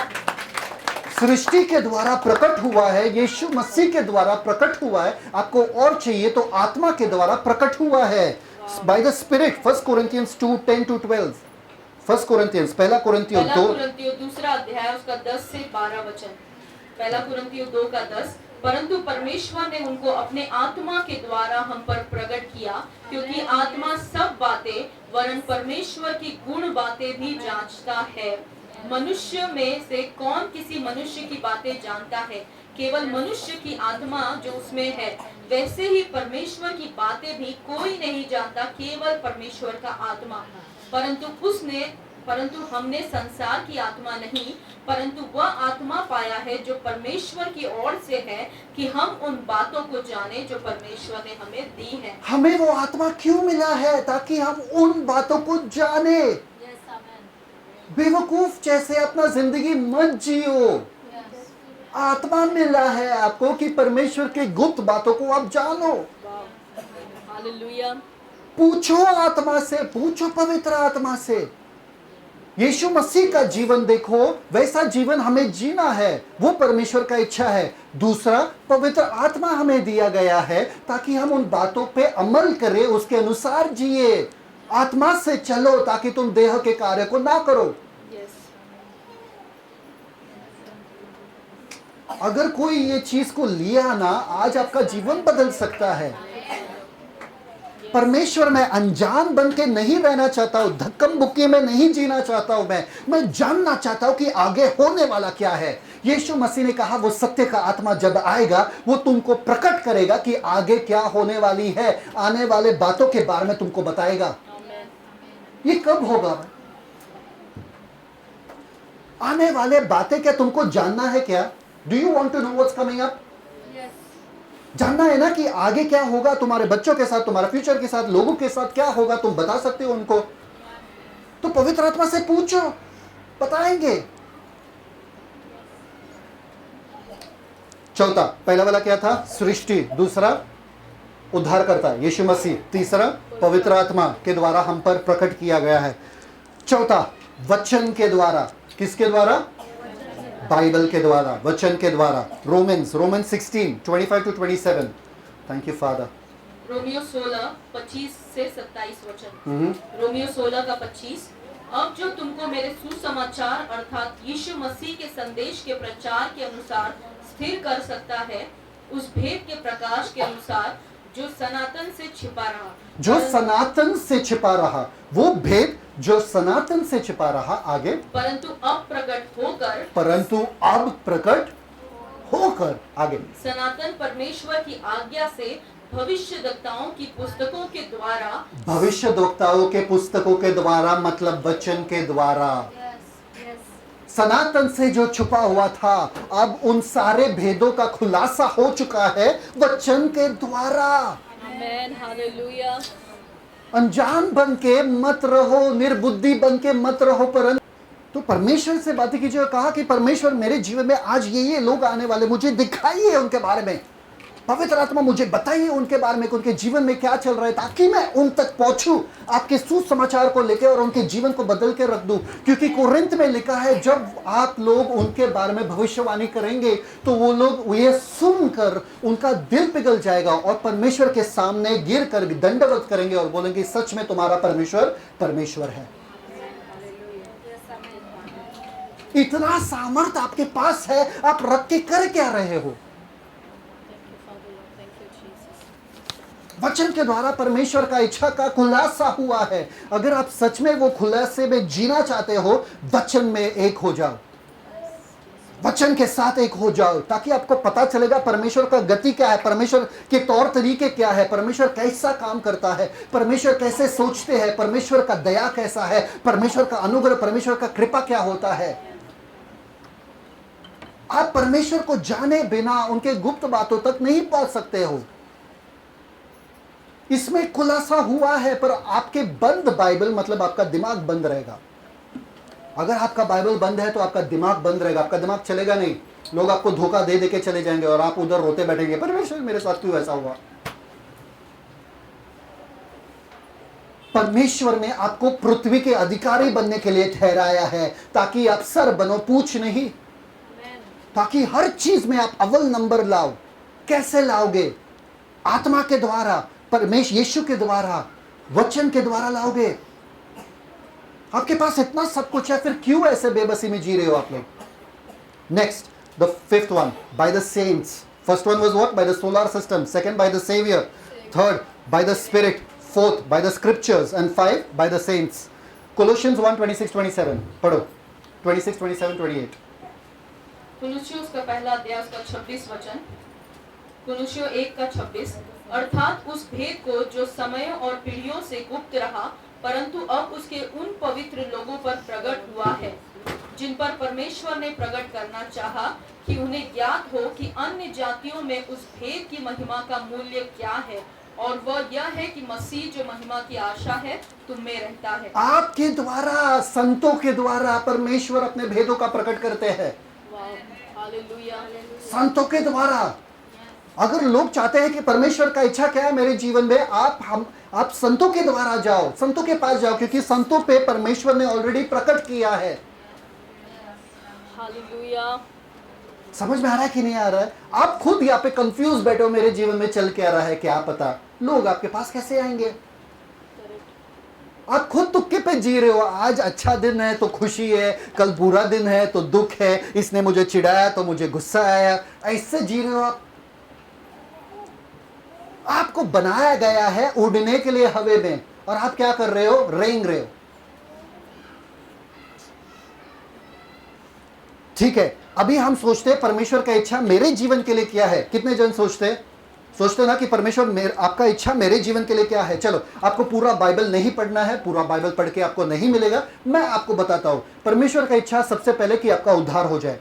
सृष्टि के द्वारा प्रकट हुआ है, यीशु मसीह के द्वारा प्रकट हुआ है। आपको और चाहिए तो आत्मा के द्वारा प्रकट हुआ है। Bye the spirit. 1 Corinthians 2:10-12। 1 Corinthians, पहला कोरिंथियों पहला 2। कुरिन्थियों दूसरा अध्याय उसका 10 से 12 वचन। पहला कुरिन्थियों 2 का 10। परंतु परमेश्वर ने उनको अपने आत्मा के द्वारा हम पर प्रकट किया, क्योंकि आत्मा सब बातें वरन परमेश्वर की गुण बातें भी जांचता है। मनुष्य में से कौन किसी मनुष्य की बातें जानता है? केवल मनुष्य की आत्मा जो उसमें है। वैसे ही परमेश्वर की बातें भी कोई नहीं जानता, केवल परमेश्वर का आत्मा। परंतु हमने संसार की आत्मा नहीं, परंतु वह आत्मा पाया है जो परमेश्वर की ओर से है, कि हम उन बातों को जाने जो परमेश्वर ने हमें दी है। हमें वो आत्मा क्यों मिला है? ताकि हम उन बातों को जाने। Yes, amen. बेवकूफ जैसे अपना जिंदगी मत जियो। Yes. आत्मा मिला है आपको कि परमेश्वर के गुप्त बातों को आप जानो। हालेलुया। पूछो आत्मा से, पूछो पवित्र आत्मा से। यीशु मसीह का जीवन देखो, वैसा जीवन हमें जीना है, वो परमेश्वर का इच्छा है। दूसरा, पवित्र आत्मा हमें दिया गया है ताकि हम उन बातों पे अमल करें, उसके अनुसार जिए। आत्मा से चलो ताकि तुम देह के कार्य को ना करो। यस। अगर कोई ये चीज को लिया ना, आज आपका जीवन बदल सकता है। परमेश्वर में अनजान बन के नहीं रहना चाहता हूं, धक्कम बुक्की में नहीं जीना चाहता हूं। मैं जानना चाहता हूं कि आगे होने वाला क्या है। यीशु मसीह ने कहा वो सत्य का आत्मा जब आएगा वो तुमको प्रकट करेगा कि आगे क्या होने वाली है, आने वाले बातों के बारे में तुमको बताएगा। ये कब होगा? आने वाले बातें क्या तुमको जानना है क्या? Do you want to know what's coming up? जानना है ना कि आगे क्या होगा तुम्हारे बच्चों के साथ, तुम्हारे फ्यूचर के साथ, लोगों के साथ क्या होगा, तुम बता सकते हो उनको। तो पवित्र आत्मा से पूछो, बताएंगे। चौथा, पहला वाला क्या था? सृष्टि। दूसरा, उद्धारकर्ता यीशु मसीह। तीसरा, पवित्र आत्मा के द्वारा हम पर प्रकट किया गया है। चौथा, वचन के द्वारा। किसके द्वारा? बाइबल के द्वारा, वचन के द्वारा। Romans 16:25-27। Thank you father. Romeo 16:25 से 27 वचन। रोमियो 16 का 25। अब जो तुमको मेरे सुसमाचार अर्थात यीशु मसीह के संदेश के प्रचार के अनुसार स्थिर कर सकता है, उस भेद के प्रकाश के अनुसार जो सनातन से छिपा रहा। जो सनातन से छिपा रहा, वो भेद जो सनातन से छिपा रहा। आगे, परंतु अब प्रकट होकर आगे सनातन परमेश्वर की आज्ञा से भविष्यद्वक्ताओं की पुस्तकों के द्वारा। भविष्यद्वक्ताओं के पुस्तकों के द्वारा मतलब वचन के द्वारा। Yes. Yes. सनातन से जो छुपा हुआ था, अब उन सारे भेदों का खुलासा हो चुका है वचन के द्वारा। आमेन, हालेलुया। अनजान बन के मत रहो, निर्बुद्धि बन के मत रहो। परंतु तो परमेश्वर से बातें कीजिए। कहा कि परमेश्वर मेरे जीवन में आज ये लोग आने वाले, मुझे दिखाइए उनके बारे में। पवित्र आत्मा मुझे बताइए उनके बारे में, उनके जीवन में क्या चल रहा है, ताकि मैं उन तक पहुंचूं आपके सुसमाचार को लेकर और उनके जीवन को बदल के रख दूं। क्योंकि कोरिन्थ में लिखा है, जब आप लोग उनके बारे में भविष्यवाणी करेंगे तो वो लोग ये सुनकर उनका दिल पिघल जाएगा और परमेश्वर के सामने गिर कर दंडवत करेंगे और बोलेंगे सच में तुम्हारा परमेश्वर परमेश्वर है। इतना सामर्थ आपके पास है, आप रख के कर क्या रहे हो? वचन के द्वारा परमेश्वर का इच्छा का खुलासा हुआ है। अगर आप सच में वो खुलासे में जीना चाहते हो, वचन में एक हो जाओ, वचन के साथ एक हो जाओ, ताकि आपको पता चलेगा परमेश्वर का गति क्या है, परमेश्वर के तौर तरीके क्या है, परमेश्वर कैसा काम करता है, परमेश्वर कैसे सोचते हैं, परमेश्वर का दया कैसा है, परमेश्वर का अनुग्रह, परमेश्वर का कृपा क्या होता है। आप परमेश्वर को जाने बिना उनके गुप्त बातों तक नहीं पहुंच सकते हो। इसमें खुलासा हुआ है, पर आपके बंद बाइबल मतलब आपका दिमाग बंद रहेगा। अगर आपका बाइबल बंद है तो आपका दिमाग बंद रहेगा, आपका दिमाग चलेगा नहीं। लोग आपको धोखा दे दे के चले जाएंगे और आप उधर रोते बैठेंगे, परमेश्वर मेरे साथ क्यों ऐसा हुआ। परमेश्वर ने आपको पृथ्वी के अधिकारी बनने के लिए ठहराया है, ताकि आप सर बनो, पूछ नहीं, ताकि हर चीज में आप अव्वल नंबर लाओ। कैसे लाओगे? आत्मा के द्वारा, परमेश्वर यीशु के द्वारा। वचन के द्वारा लाओगे। आपके पास इतना सब कुछ है, फिर क्यों ऐसे बेबसी में जी रहे हो आप लोग? Next, the fifth one, by the saints. First one was what? By the solar system. Second, by the saviour. Third, by the spirit. Fourth, by the scriptures. And five, by the saints. Colossians 1:26-27 पढ़ो। 26, 27, 28। कुलुस्सियों उसका पहला अध्याय उसका 26 वचन, कुलुस्सियों 1 का 26, अर्थात उस भेद को जो समयों और पीढ़ियों से गुप्त रहा परंतु अब उसके उन पवित्र लोगों पर प्रकट हुआ है जिन पर परमेश्वर ने प्रकट करना चाहा कि उन्हें ज्ञात हो कि अन्य जातियों में उस भेद की महिमा का मूल्य क्या है, और वह यह है कि मसीह जो महिमा की आशा है तुम में रहता है। आपके द्वारा, संतों के द्वारा परमेश्वर अपने भेदों का प्रकट करते हैं। हालेलुया। संतों के द्वारा। अगर लोग चाहते हैं कि परमेश्वर का इच्छा क्या है मेरे जीवन में, आप संतों के द्वारा जाओ, संतों के पास जाओ, क्योंकि संतों पे परमेश्वर ने ऑलरेडी प्रकट किया है। हालेलुया। समझ में आ रहा है कि नहीं आ रहा है? आप खुद यहाँ पे कंफ्यूज बैठे हो, मेरे जीवन में चल के आ रहा है, क्या पता लोग आपके पास कैसे आएंगे। आप खुद तुक्के पे जी रहे हो। आज अच्छा दिन है तो खुशी है, कल बुरा दिन है तो दुख है, इसने मुझे चिढ़ाया तो मुझे गुस्सा आया, ऐसे जी रहे हो आप। आपको बनाया गया है उड़ने के लिए हवा में, और आप क्या कर रहे हो? रेंग रहे हो। ठीक है, अभी हम सोचते हैं परमेश्वर का इच्छा मेरे जीवन के लिए क्या है। कितने जन सोचते ना कि परमेश्वर आपका इच्छा मेरे जीवन के लिए क्या है। चलो, आपको पूरा बाइबल नहीं पढ़ना है, पूरा बाइबल पढ़ के आपको नहीं मिलेगा, मैं आपको बताता हूं। परमेश्वर का इच्छा सबसे पहले कि आपका उद्धार हो जाए।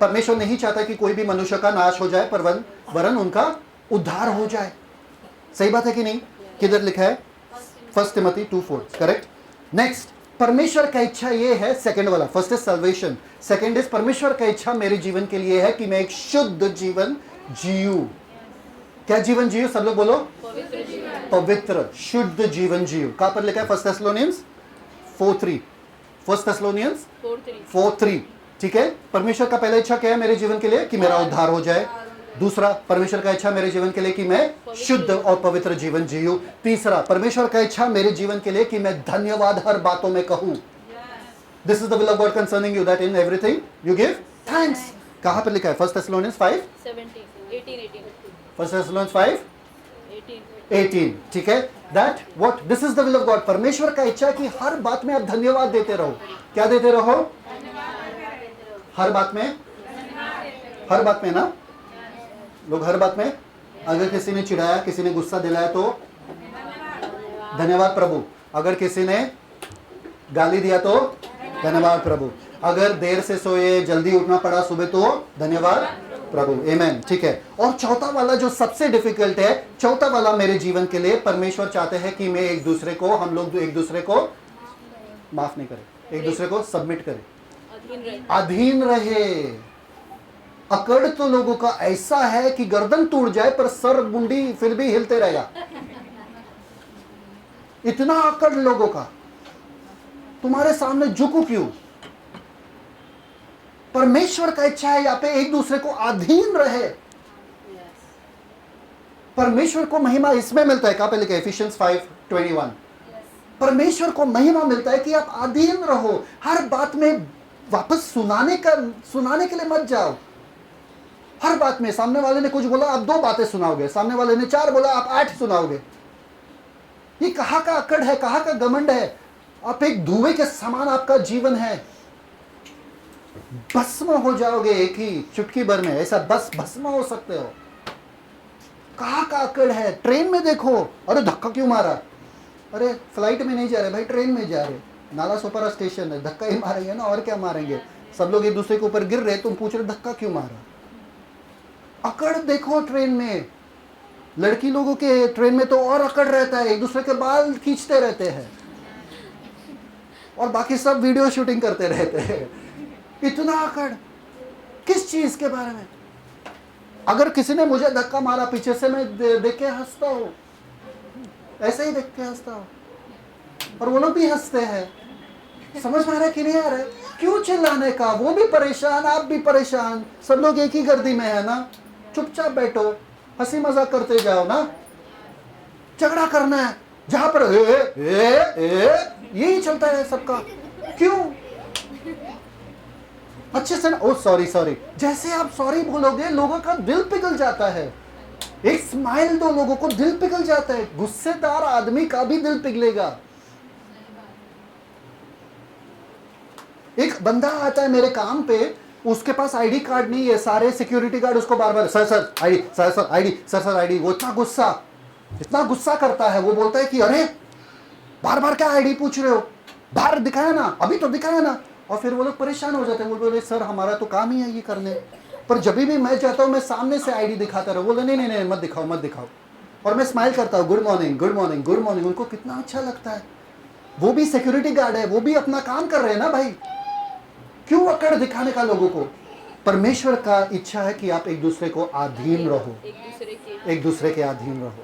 परमेश्वर नहीं चाहता कि कोई भी मनुष्य का नाश हो जाए, पर वरन उनका उद्धार हो जाए। सही बात है कि नहीं? किधर लिखा है? 1 तिमोथी 2:4, करेक्ट। नेक्स्ट, परमेश्वर का इच्छा ये है, सेकंड वाला, first is salvation, second is परमेश्वर का इच्छा मेरे जीवन के लिए है कि मैं एक शुद्ध जीवन जीऊं। क्या जीवन जीऊं? सब लोग बोलो, पवित्र शुद्ध जीवन जीऊं। कहां पर लिखा है? 1 Thessalonians 4:3, 1 Thessalonians 4:3। ठीक है, परमेश्वर का पहला इच्छा क्या है मेरे जीवन के लिए? कि मेरा उद्धार हो जाए। दूसरा, परमेश्वर का इच्छा मेरे जीवन के लिए कि मैं शुद्ध और पवित्र जीवन जीऊं। तीसरा, परमेश्वर का इच्छा मेरे जीवन के लिए कि मैं धन्यवाद हर बातों में कहूं। This is the will of God concerning you, that in everything you give thanks. कहां पर लिखा है? 1 Thessalonians 5:18। 1 Thessalonians 5:18। ठीक है, that what this is the will of God. परमेश्वर का इच्छा कि हर बात में आप धन्यवाद देते रहो। क्या देते रहो? हर बात में, हर बात में ना लोग, हर बात में। अगर किसी ने चिढ़ाया, किसी ने गुस्सा दिलाया तो धन्यवाद प्रभु। अगर किसी ने गाली दिया तो धन्यवाद प्रभु। अगर देर से सोए, जल्दी उठना पड़ा सुबह तो धन्यवाद प्रभु। आमेन। ठीक है, और चौथा वाला जो सबसे डिफिकल्ट है, चौथा वाला मेरे जीवन के लिए परमेश्वर चाहते हैं कि मैं हम लोग एक दूसरे को माफ नहीं करें, एक दूसरे को सबमिट करें, अधीन रहे। अकड़ तो लोगों का ऐसा है कि गर्दन टूट जाए पर सर मुंडी फिर भी हिलते रहेगा। इतना अकड़ लोगों का। तुम्हारे सामने झुकू क्यों? परमेश्वर का इच्छा है यहाँ पे एक दूसरे को अधीन रहे। परमेश्वर को महिमा इसमें मिलता है। कहां पे लिखा है? Ephesians 5:21। परमेश्वर को महिमा मिलता है कि आप अधीन रहो। हर बात में वापस सुनाने के लिए मत जाओ। हर बात में सामने वाले ने कुछ बोला, आप 2 बातें सुनाओगे, सामने वाले ने 4 बोला, आप 8 सुनाओगे। ये कहां का अकड़ है, कहां का घमंड है? आप एक धुएं के समान आपका जीवन है। भस्म हो जाओगे एक ही चुटकी भर में, ऐसा बस भस्म हो सकते हो। कहां का अकड़ है? ट्रेन में देखो, अरे धक्का क्यों मारा? अरे फ्लाइट में नहीं जा रहे भाई, ट्रेन में जा रहे, नाला सोपारा स्टेशन है, धक्का ही मारेंगे ना, और क्या मारेंगे? सब लोग एक दूसरे के ऊपर गिर रहे, तुम पूछ रहे धक्का क्यों मारा? अकड़ देखो ट्रेन में। लड़की लोगों के ट्रेन में तो और अकड़ रहता है, एक दूसरे के बाल खींचते रहते हैं और बाकी सब वीडियो शूटिंग करते रहते हैं। इतना अकड़ किस चीज के बारे में? अगर किसी ने मुझे धक्का मारा पीछे से, मैं देख के हंसता हूं, ऐसे ही देख के हंसता हूं, और वो लोग भी हंसते हैं। समझ में आ रहा है कि नहीं आ रहा है? क्यों चिल्लाने का? वो भी परेशान, आप भी परेशान, सब लोग एक ही गर्दी में है ना। चुपचाप बैठो, हंसी मजाक करते जाओ ना। झगड़ा करना है, जहां पर यही चलता है सबका। क्यों? अच्छे से ना, ओ सॉरी सॉरी, जैसे आप सॉरी बोलोगे लोगों का दिल पिघल जाता है। एक स्माइल दो, लोगों को दिल पिघल जाता है। गुस्सेदार आदमी का भी दिल पिघलेगा। एक बंदा आता है मेरे काम पे, उसके पास आईडी कार्ड नहीं है, सारे सिक्योरिटी गार्ड उसको बार बार sir sir ID, sir sir ID, sir sir ID. वो इतना गुस्सा करता है, वो बोलता है कि अरे बार बार क्या आईडी पूछ रहे हो, बाहर दिखाया ना, अभी तो दिखाया ना। और फिर वो लोग परेशान हो जाते हैं, वो बोले सर हमारा तो काम ही है ये करने, पर जब भी मैं चाहता हूँ मैं सामने से आईडी दिखाता रहूँ। बोले नहीं नहीं नहीं मत दिखाओ मत दिखाओ। और मैं स्माइल करता हूँ, good morning good morning good morning. उनको कितना अच्छा लगता है। वो भी सिक्योरिटी गार्ड है, वो भी अपना काम कर रहे हैं ना भाई, क्यों अकड़ दिखाने का लोगों को। परमेश्वर का इच्छा है कि आप एक दूसरे को अधीन रहो, एक दूसरे के अधीन रहो।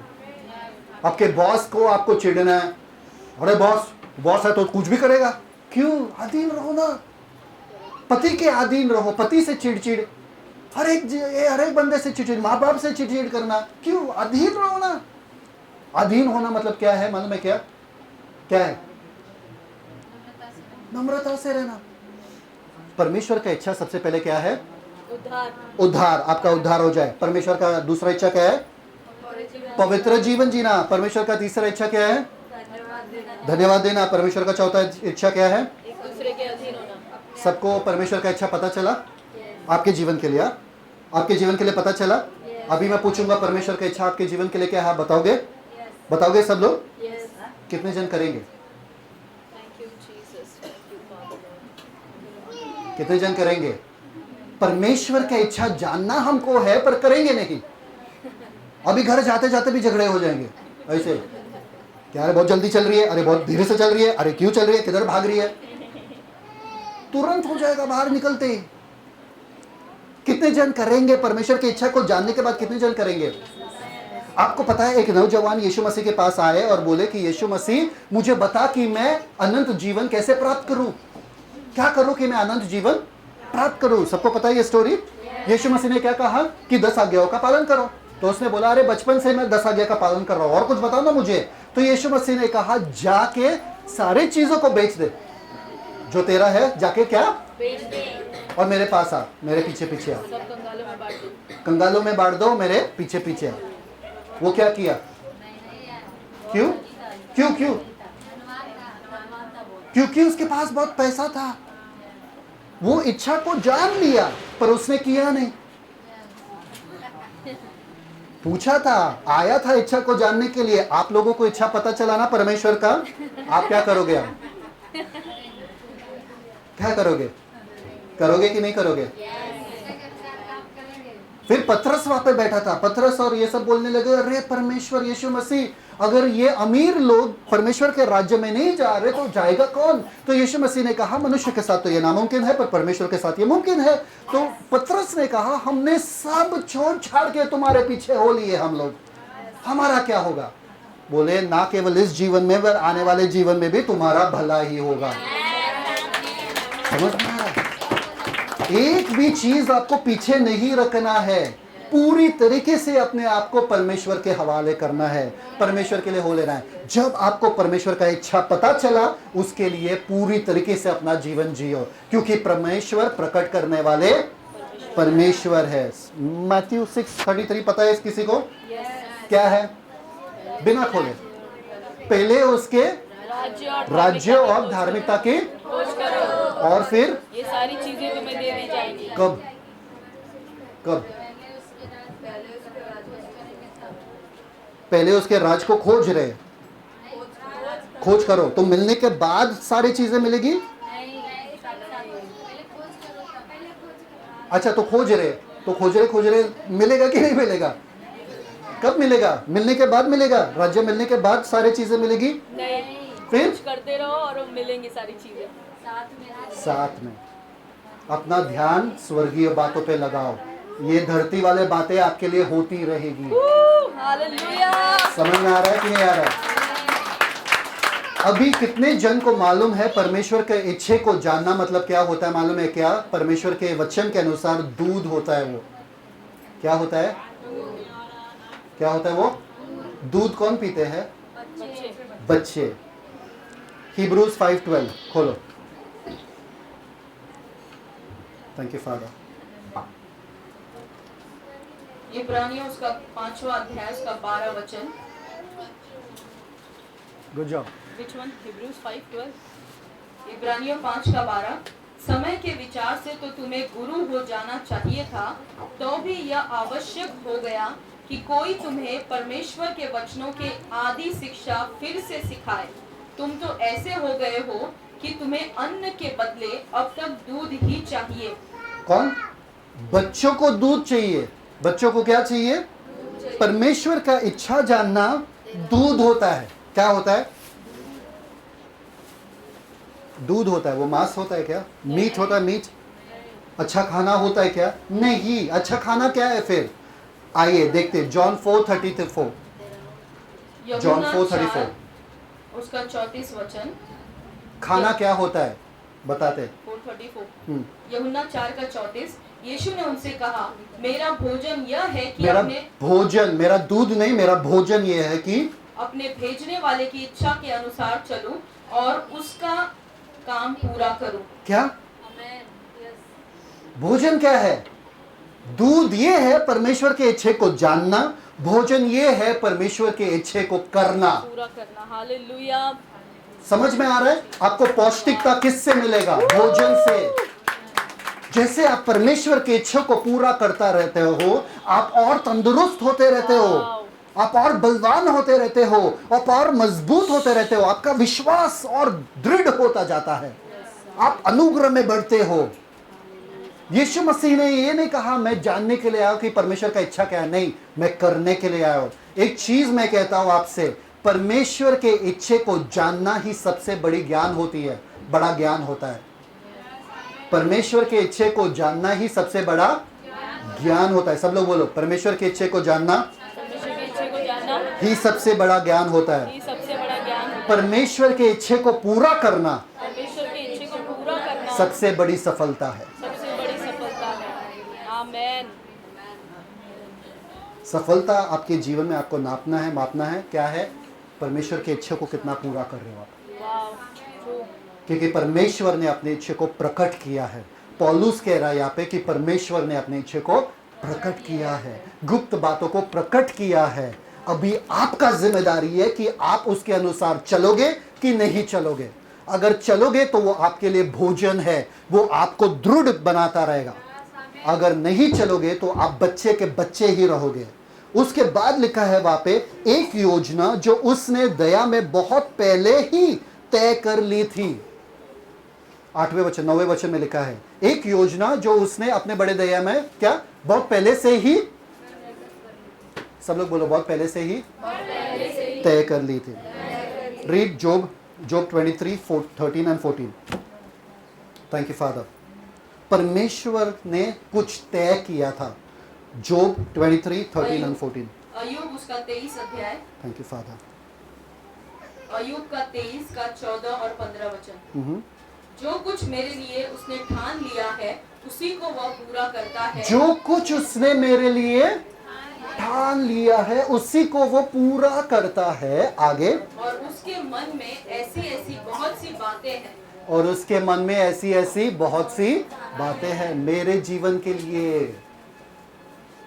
आपके बॉस को आपको चिढ़ना है, अरे बॉस है तो कुछ भी करेगा, क्यों? अधीन रहो ना, पति के अधीन रहो। पति से चिड़चिड़, हर एक बंदे से चिड़चिड़, माँ बाप से चिड़चिड़ करना, क्यों? अधीन रहो ना। अधीन होना मतलब क्या है? मालूम है क्या है? नम्रता से रहना। परमेश्वर का इच्छा सबसे पहले क्या है? उद्धार। आपका उद्धार हो जाए। परमेश्वर का दूसरा इच्छा क्या है? पवित्र जीवन जीना। परमेश्वर का तीसरा इच्छा क्या है? धन्यवाद देना। परमेश्वर का चौथा इच्छा क्या है? एक दूसरे के अधीन होना। सबको परमेश्वर का इच्छा पता चला आपके जीवन के लिए? आपके जीवन के लिए पता चला? अभी मैं पूछूंगा परमेश्वर का इच्छा आपके जीवन के लिए क्या है, बताओगे? बताओगे सब लोग? कितने जन करेंगे? कितने जन करेंगे? परमेश्वर का इच्छा जानना हमको है, पर करेंगे नहीं। अभी घर जाते जाते भी झगड़े हो जाएंगे ऐसे, क्या अरे बहुत जल्दी चल रही है, अरे बहुत धीरे से चल रही है, अरे क्यों चल रही है, किधर भाग रही है, तुरंत हो जाएगा बाहर निकलते ही। कितने जन करेंगे परमेश्वर की इच्छा को जानने के बाद? कितने जन करेंगे? आपको पता है एक नौजवान यीशु मसीह के पास आए और बोले कि यीशु मसीह मुझे बता कि मैं अनंत जीवन कैसे प्राप्त करूं, क्या करूं कि मैं अनंत जीवन प्राप्त करूं। सबको पता है ये स्टोरी। यीशु मसीह ने क्या कहा कि 10 आज्ञाओं का पालन करो। तो उसने बोला अरे बचपन से मैं 10 आज्ञा का पालन कर रहा हूं, और कुछ बताओ ना मुझे। तो यीशु मसीह ने कहा जाके सारी चीजों को बेच दे, जो तेरा है जाके क्या बेच दे, और मेरे पास आ, मेरे पीछे पीछे आ। सब कंगालों में बांट दो। कंगालों में बांट दो, मेरे पीछे पीछे आ। वो क्या किया? क्यों क्यों क्यों? क्योंकि उसके पास बहुत पैसा था। वो इच्छा को जान लिया पर उसने किया नहीं। पूछा था, आया था इच्छा को जानने के लिए। आप लोगों को इच्छा पता चला ना परमेश्वर का, आप क्या करोगे? आप क्या करोगे? करोगे कि नहीं करोगे? फिर पतरस वहां पे बैठा था। पतरस और ये सब बोलने लगे अरे परमेश्वर यीशु मसीह, अगर ये अमीर लोग परमेश्वर के राज्य में नहीं जा रहे तो जाएगा कौन? तो यीशु मसीह ने कहा मनुष्य के साथ तो ये नामुमकिन है, पर परमेश्वर के साथ ये मुमकिन है। तो पतरस ने कहा हमने सब छोड़ छाड़ के तुम्हारे पीछे हो लिए हम लोग, हमारा क्या होगा? बोले ना केवल इस जीवन में, पर आने वाले जीवन में भी तुम्हारा भला ही होगा। समझ में आ रहा है? एक भी चीज आपको पीछे नहीं रखना है, पूरी तरीके से अपने आप को परमेश्वर के हवाले करना है, परमेश्वर के लिए हो लेना है। जब आपको परमेश्वर का इच्छा पता चला, उसके लिए पूरी तरीके से अपना जीवन जियो, क्योंकि परमेश्वर प्रकट करने वाले परमेश्वर है। मैथ्यू 6:33 पता है किसी को? क्या है? बिना खोले पहले उसके राज्य और धार्मिकता की खोज करो, और फिर ये सारी चीजें तुम्हें दे दी जाएंगी। कब कब? पहले उसके राज को खोज रहे, खोज करो तो मिलने के बाद सारी चीजें मिलेगी। अच्छा तो खोज रहे मिलेगा कि नहीं मिलेगा? कब मिलेगा? मिलने के बाद मिलेगा। राज्य मिलने के बाद सारी चीजें मिलेगी। नहीं, फिर खोज करते रहो और मिलेंगी सारी चीजें साथ में। अपना ध्यान स्वर्गीय बातों पे लगाओ, ये धरती वाले बातें आपके लिए होती रहेगी। हालेलुया। समझ में आ रहा है कि नहीं आ रहा है? अभी कितने जन को मालूम है परमेश्वर के इच्छे को जानना मतलब क्या होता है? मालूम है क्या? परमेश्वर के वचन के अनुसार दूध होता है। वो क्या होता है? क्या होता है वो? दूध कौन पीते हैं? बच्चे। Hebrews 5:12 खोलो। Thank you father. इब्रानियों उसका 5वां अध्याय उसका 12 वचन। Good job. Which one? Hebrews 5:12. इब्रानियों 5 का 12। समय के विचार से तो तुम्हें गुरु हो जाना चाहिए था, तो भी यह आवश्यक हो गया कि कोई तुम्हें परमेश्वर के वचनों के आदि शिक्षा फिर से सिखाए। तुम तो ऐसे हो गए हो कि तुम्हें अन्न के बदले अब तक दूध ही चाहिए। कौन? बच्चों को दूध चाहिए। बच्चों को क्या चाहिए? परमेश्वर का इच्छा जानना दूध होता है। क्या होता है? दूध होता है। वो मांस होता है क्या? मीट होता है? मीट अच्छा खाना होता है क्या? नहीं। अच्छा खाना क्या है फिर? आइए देखते। जॉन 4:34। जॉन 4:34 उसका 34 वचन। खाना क्या होता है बताते। 4:34 यूहन्ना 4 का 34। यीशु ने उनसे कहा, मेरा भोजन यह है कि मेरा भोजन, मेरा दूध नहीं, मेरा भोजन यह है कि अपने भेजने वाले की इच्छा के अनुसार चलूं और उसका काम पूरा करूं। क्या Amen. Yes. भोजन क्या है? दूध ये है परमेश्वर के इच्छे को जानना, भोजन ये है परमेश्वर के इच्छे को करना। पूरा करना। हालेलुया। समझ में आ रहा है? आपको पौष्टिकता किससे मिलेगा? भोजन से। जैसे आप परमेश्वर के इच्छा को पूरा करता रहते हो, आप और तंदुरुस्त होते रहते हो, आप और बलवान होते रहते हो, आप और मजबूत होते रहते हो, आपका विश्वास और दृढ़ होता जाता है, आप अनुग्रह में बढ़ते हो। यीशु मसीह ने ये नहीं कहा मैं जानने के लिए आया कि परमेश्वर का इच्छा क्या है, नहीं, मैं करने के लिए आया हूं। एक चीज मैं कहता हूं आपसे, परमेश्वर के इच्छे को जानना ही सबसे बड़ी ज्ञान होती है, बड़ा ज्ञान होता है। परमेश्वर के इच्छे को जानना ही सबसे बड़ा ज्ञान होता है। सब लोग बोलो, परमेश्वर के इच्छे को जानना परमेश्वर की इच्छा को जानना ही सबसे बड़ा ज्ञान होता है। ही सबसे बड़ा ज्ञान है। परमेश्वर के इच्छे को पूरा करना परमेश्वर की इच्छा को पूरा करना सबसे बड़ी सफलता है। सबसे बड़ी सफलता है। आमीन। सफलता आपके जीवन में आपको नापना है, मापना है, क्या है? परमेश्वर के इच्छा को कितना पूरा कर रहे हो आप। वाह, ट्रू। क्योंकि परमेश्वर ने अपने इच्छे को प्रकट किया है। पौलुस कह रहा है यहाँ पे कि परमेश्वर ने अपने इच्छे को प्रकट किया है, गुप्त बातों को प्रकट किया है। अभी आपका जिम्मेदारी है कि आप उसके अनुसार चलोगे कि नहीं चलोगे। अगर चलोगे तो वो आपके लिए भोजन है, वो आपको दृढ़ बनाता रहेगा। अगर नहीं चलोगे तो आप बच्चे के बच्चे ही रहोगे। उसके बाद लिखा है वहां पे, एक योजना जो उसने दया में बहुत पहले ही तय कर ली थी। 8वें वचन 9वें वचन में लिखा है, एक योजना जो उसने अपने बड़े दया में क्या बहुत पहले से ही, सब लोग बोलो, बहुत पहले से ही तय कर ली थी। Read job 23:13 and 14। Thank you father. परमेश्वर ने कुछ तय किया था। जोब 23:13 and 14। अय्यूब उसका 23 अध्याय। Thank you father. अय्यूब का 23 का 14 और 15 वचन। जो कुछ मेरे लिए उसने ठान लिया है उसी को वह पूरा करता है। जो कुछ उसने मेरे लिए ठान लिया है उसी को वो पूरा करता है। आगे, और उसके मन में ऐसी ऐसी बहुत सी बातें हैं। और उसके मन में ऐसी ऐसी बहुत सी बातें हैं। मेरे जीवन के लिए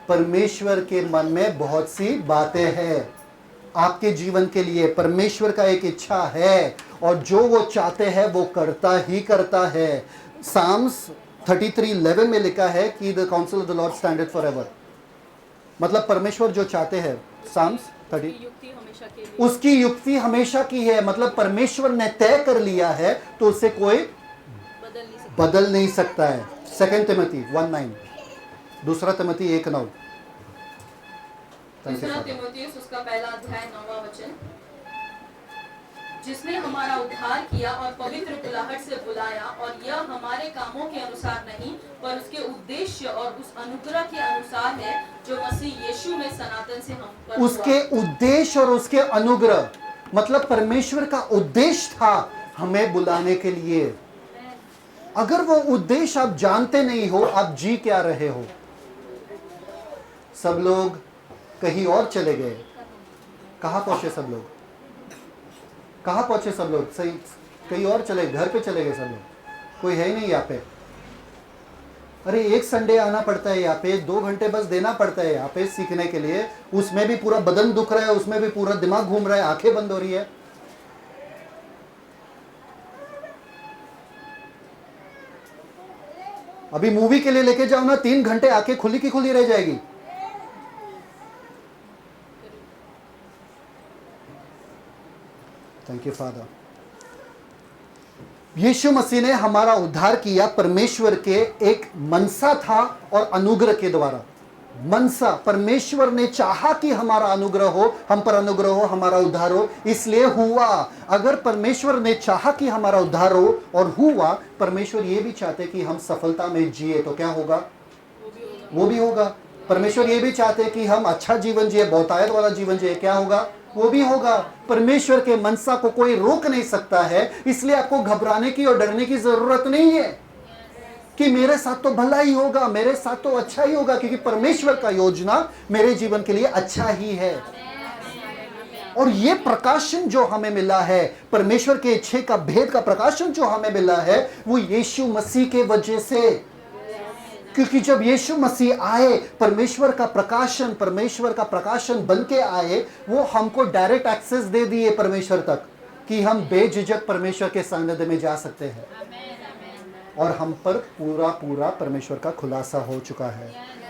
परमेश्वर के मन में बहुत सी बातें हैं। आपके जीवन के लिए परमेश्वर का एक इच्छा है, और जो वो चाहते हैं वो करता ही करता है। साम्स 33:11 में लिखा है कि the council of the Lord स्टैंडेड forever. मतलब परमेश्वर जो चाहते हैं, साम्स 30, युक्ति हमेशा के लिए। उसकी युक्ति हमेशा की है। मतलब परमेश्वर ने तय कर लिया है तो उससे कोई बदल नहीं सकता है। 2 तिमोथी 1:9, दूसरा तिमोथी 1:9। दूसरा तीमुथियुस उसका पहला अध्याय 9वां वचन। जिसने हमारा उद्धार किया और पवित्र बुलाहट से बुलाया, और यह हमारे कामों के अनुसार नहीं पर उसके उद्देश्य और उस अनुग्रह के अनुसार है जो मसीह यीशु में सनातन से हम पर हुआ। उसके उद्देश्य और उसके अनुग्रह, मतलब परमेश्वर का उद्देश्य था हमें बुलाने के लिए। अगर वो उद्देश्य आप जानते नहीं हो, आप जी क्या रहे हो? सब लोग कहीं और चले गए। कहाँ पहुंचे सब लोग? कहाँ पहुंचे सब लोग? सही, कहीं और चले, घर पे चले गए सब लोग, कोई है ही नहीं यहाँ पे। अरे एक संडे आना पड़ता है यहाँ पे, 2 घंटे बस देना पड़ता है यहाँ पे सीखने के लिए, उसमें भी पूरा बदन दुख रहा है, उसमें भी पूरा दिमाग घूम रहा है, आंखें बंद हो रही है। अभी मूवी के लिए लेके जाओ ना, 3 घंटे आंखें खुली की खुली रह जाएगी। Thank you father. यीशु मसीह ने हमारा उद्धार किया परमेश्वर के एक मनसा था और अनुग्रह के द्वारा। मनसा, परमेश्वर ने चाहा कि हमारा अनुग्रह हो, हम पर अनुग्रह हो, हमारा उद्धार हो, इसलिए हुआ। अगर परमेश्वर ने चाहा कि हमारा उद्धार हो और हुआ, परमेश्वर ये भी चाहते कि हम सफलता में जिए, तो क्या होगा? वो भी होगा। परमेश्वर ये भी चाहते कि हम अच्छा जीवन जिए, बहुतायत वाला जीवन जिए, क्या होगा? वो भी होगा। परमेश्वर के मनसा को कोई रोक नहीं सकता है, इसलिए आपको घबराने की और डरने की जरूरत नहीं है कि मेरे साथ तो भला ही होगा, मेरे साथ तो अच्छा ही होगा, क्योंकि परमेश्वर का योजना मेरे जीवन के लिए अच्छा ही है। और ये प्रकाशन जो हमें मिला है, परमेश्वर के इच्छे का भेद का प्रकाशन जो हमें मिला है, वो यीशु मसीह के वजह से। क्योंकि जब यीशु मसीह आए, परमेश्वर का प्रकाशन बन के आए, वो हमको डायरेक्ट एक्सेस दे दिए परमेश्वर तक, कि हम बेझिझक परमेश्वर के सानिध्य में जा सकते हैं। और हम पर पूरा परमेश्वर का खुलासा हो चुका है,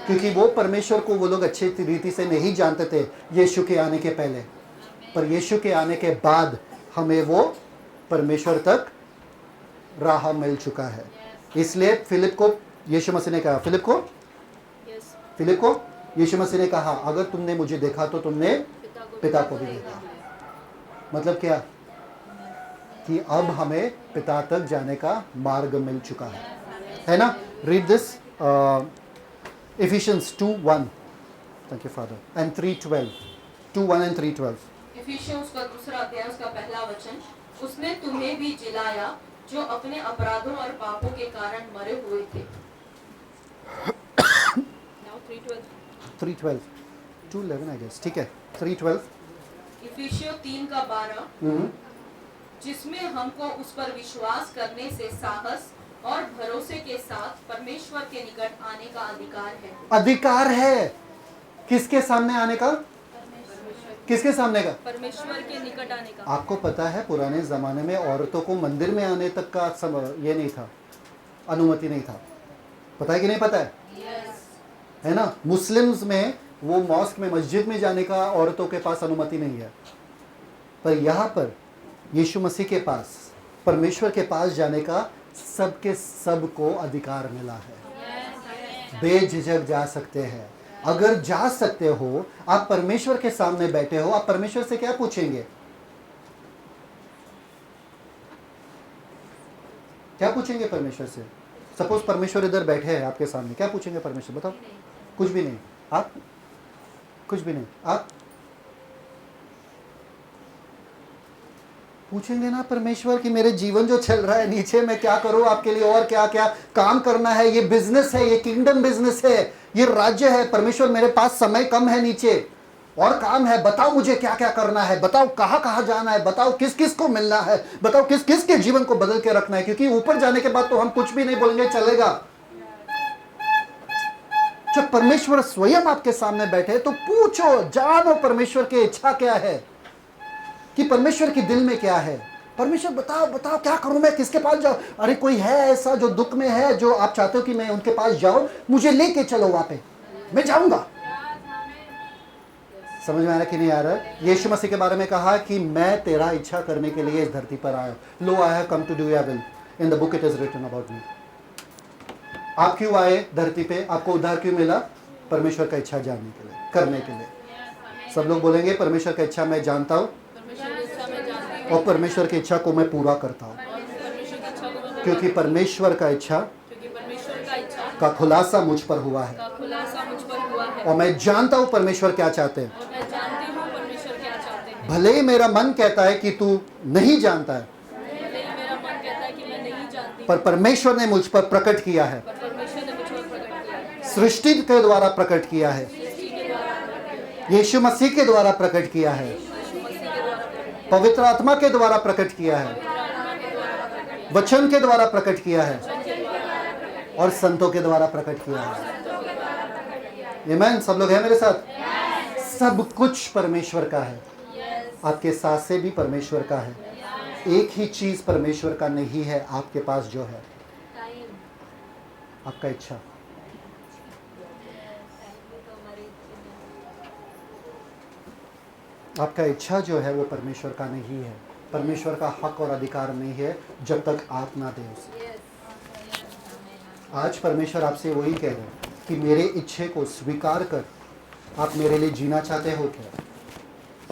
क्योंकि वो परमेश्वर को वो लोग अच्छी रीति से नहीं जानते थे यीशु के आने के पहले, पर यीशु के आने के बाद हमें वो परमेश्वर तक राह मिल चुका है। इसलिए फिलिप को यीशु मसीह ने कहा, फिलिप को यीशु मसीह ने कहा, अगर तुमने मुझे देखा तो तुमने पिता को भी देखा। मतलब क्या? कि अब हमें पिता तक जाने का मार्ग मिल चुका है ना? Read this, Ephesians 2:1, thank you father, and 3:12, 2:1 and 3:12। इफिसियोंस का दूसरा अध्याय उसका पहला वचन, उसने तुम्हें भी जिलाया जो अपने अपराधों और पापों के कारण मरे हुए थे। Now 3:12, 2:11 आई गेस, ठीक है, 3:12। इफिसियों 3:12, जिसमें हमको उस पर विश्वास करने से साहस और भरोसे के साथ परमेश्वर के निकट आने का अधिकार है। अधिकार है किसके सामने आने का? किसके सामने का? परमेश्वर के निकट आने का। आपको पता है पुराने जमाने में औरतों को मंदिर में आने तक का ये नहीं था, अनुमति नहीं था। पता है कि नहीं पता है? है ना? मुस्लिम्स में वो मॉस्क में, मस्जिद में जाने का औरतों के पास अनुमति नहीं है, पर यहाँ पर यीशु मसीह के पास, परमेश्वर के पास जाने का सबके सबको अधिकार मिला है। बेझिझक जा सकते हैं। अगर जा सकते हो, आप परमेश्वर के सामने बैठे हो, आप परमेश्वर से क्या पूछेंगे? क्या पूछेंगे परमेश्वर से? सपोज परमेश्वर इधर बैठे हैं आपके सामने, क्या पूछेंगे परमेश्वर? बताओ। कुछ भी नहीं। आप कुछ भी नहीं। आप पूछेंगे ना परमेश्वर कि मेरे जीवन जो चल रहा है नीचे, मैं क्या करूं आपके लिए, और क्या क्या काम करना है, ये बिजनेस है, ये किंगडम बिजनेस है, ये राज्य है, परमेश्वर मेरे पास समय कम है नीचे और काम है, बताओ मुझे क्या क्या करना है, बताओ कहाँ कहाँ जाना है, बताओ किस किस को मिलना है, बताओ किस किस के जीवन को बदल के रखना है, क्योंकि ऊपर जाने के बाद तो हम कुछ भी नहीं बोलेंगे चलेगा। जब परमेश्वर स्वयं आपके सामने बैठे तो पूछो, जानो परमेश्वर की इच्छा क्या है, कि परमेश्वर के दिल में क्या है। परमेश्वर बताओ बताओ क्या करूं मैं, किसके पास जाऊं? अरे कोई है ऐसा जो दुख में है, जो आप चाहते हो कि मैं उनके पास जाऊं, मुझे लेके चलो वहां पे, मैं जाऊंगा। समझ में आ रहा कि नहीं आ रहा? यीशु मसीह के बारे में कहा कि मैं तेरा इच्छा करने के लिए इस धरती पर आया। Lo I have come to do your will, in the book it is written about me. आप क्यों आए धरती पे? आपको उद्धार क्यों मिला? परमेश्वर का इच्छा जानने के लिए, करने के लिए। सब लोग बोलेंगे परमेश्वर का इच्छा मैं जानता हूँ और परमेश्वर की इच्छा को मैं पूरा करता हूँ, क्योंकि परमेश्वर का इच्छा का खुलासा मुझ पर हुआ है और मैं जानता हूँ परमेश्वर क्या चाहते हैं। भले ही मेरा मन कहता है कि तू नहीं जानता है, पर परमेश्वर ने मुझ पर प्रकट किया है, सृष्टि के द्वारा प्रकट किया है, यीशु मसीह के द्वारा प्रकट किया है। पवित्र आत्मा के द्वारा प्रकट किया है, वचन के द्वारा प्रकट किया है और संतों के द्वारा प्रकट किया है। आमीन। सब लोग हैं मेरे साथ? सब कुछ परमेश्वर का है, आपके सांसें भी परमेश्वर का है। एक ही चीज परमेश्वर का नहीं है आपके पास, जो है आपका इच्छा। आपका इच्छा जो है वो परमेश्वर का नहीं है, परमेश्वर का हक और अधिकार नहीं है जब तक आप ना दें उसे। आज परमेश्वर आपसे वही कह रहे हैं कि मेरे इच्छे को स्वीकार कर। आप मेरे लिए जीना चाहते हो क्या?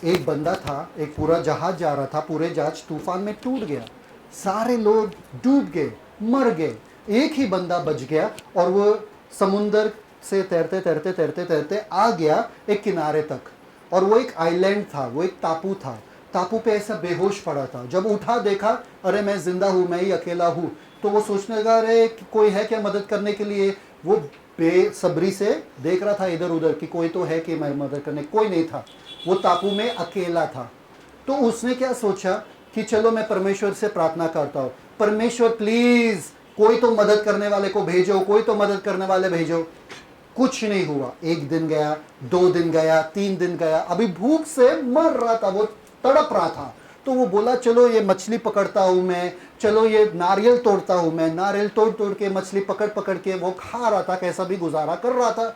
एक बंदा था, एक पूरा जहाज जा रहा था, पूरे जहाज तूफान में टूट गया, सारे लोग डूब गए, मर गए, एक ही बंदा बच गया और वो समुंदर से तैरते तैरते तैरते तैरते आ गया एक किनारे तक। और वो एक आइलैंड था, वो एक टापू था, टापू पे ऐसा बेहोश पड़ा था। जब उठा देखा, अरे मैं जिंदा हूँ, मैं ही अकेला हूँ। तो वो सोचने लगा, अरे कोई है क्या मदद करने के लिए? वो बेसब्री से देख रहा था इधर उधर कि कोई तो है कि मैं मदद करने। कोई नहीं था, वो टापू में अकेला था। तो उसने क्या सोचा कि चलो मैं परमेश्वर से प्रार्थना करता हूँ, परमेश्वर प्लीज कोई तो मदद करने वाले को भेजो, कोई तो मदद करने वाले भेजो। कुछ नहीं हुआ। एक दिन गया, 2 दिन गया, 3 दिन गया, अभी भूख से मर रहा था, वो तड़प रहा था। तो वो बोला चलो ये मछली पकड़ता हूँ मैं, चलो ये नारियल तोड़ता हूँ मैं। नारियल तोड़ तोड़ के मछली पकड़ पकड़ के वो खा रहा था, कैसा भी गुजारा कर रहा था।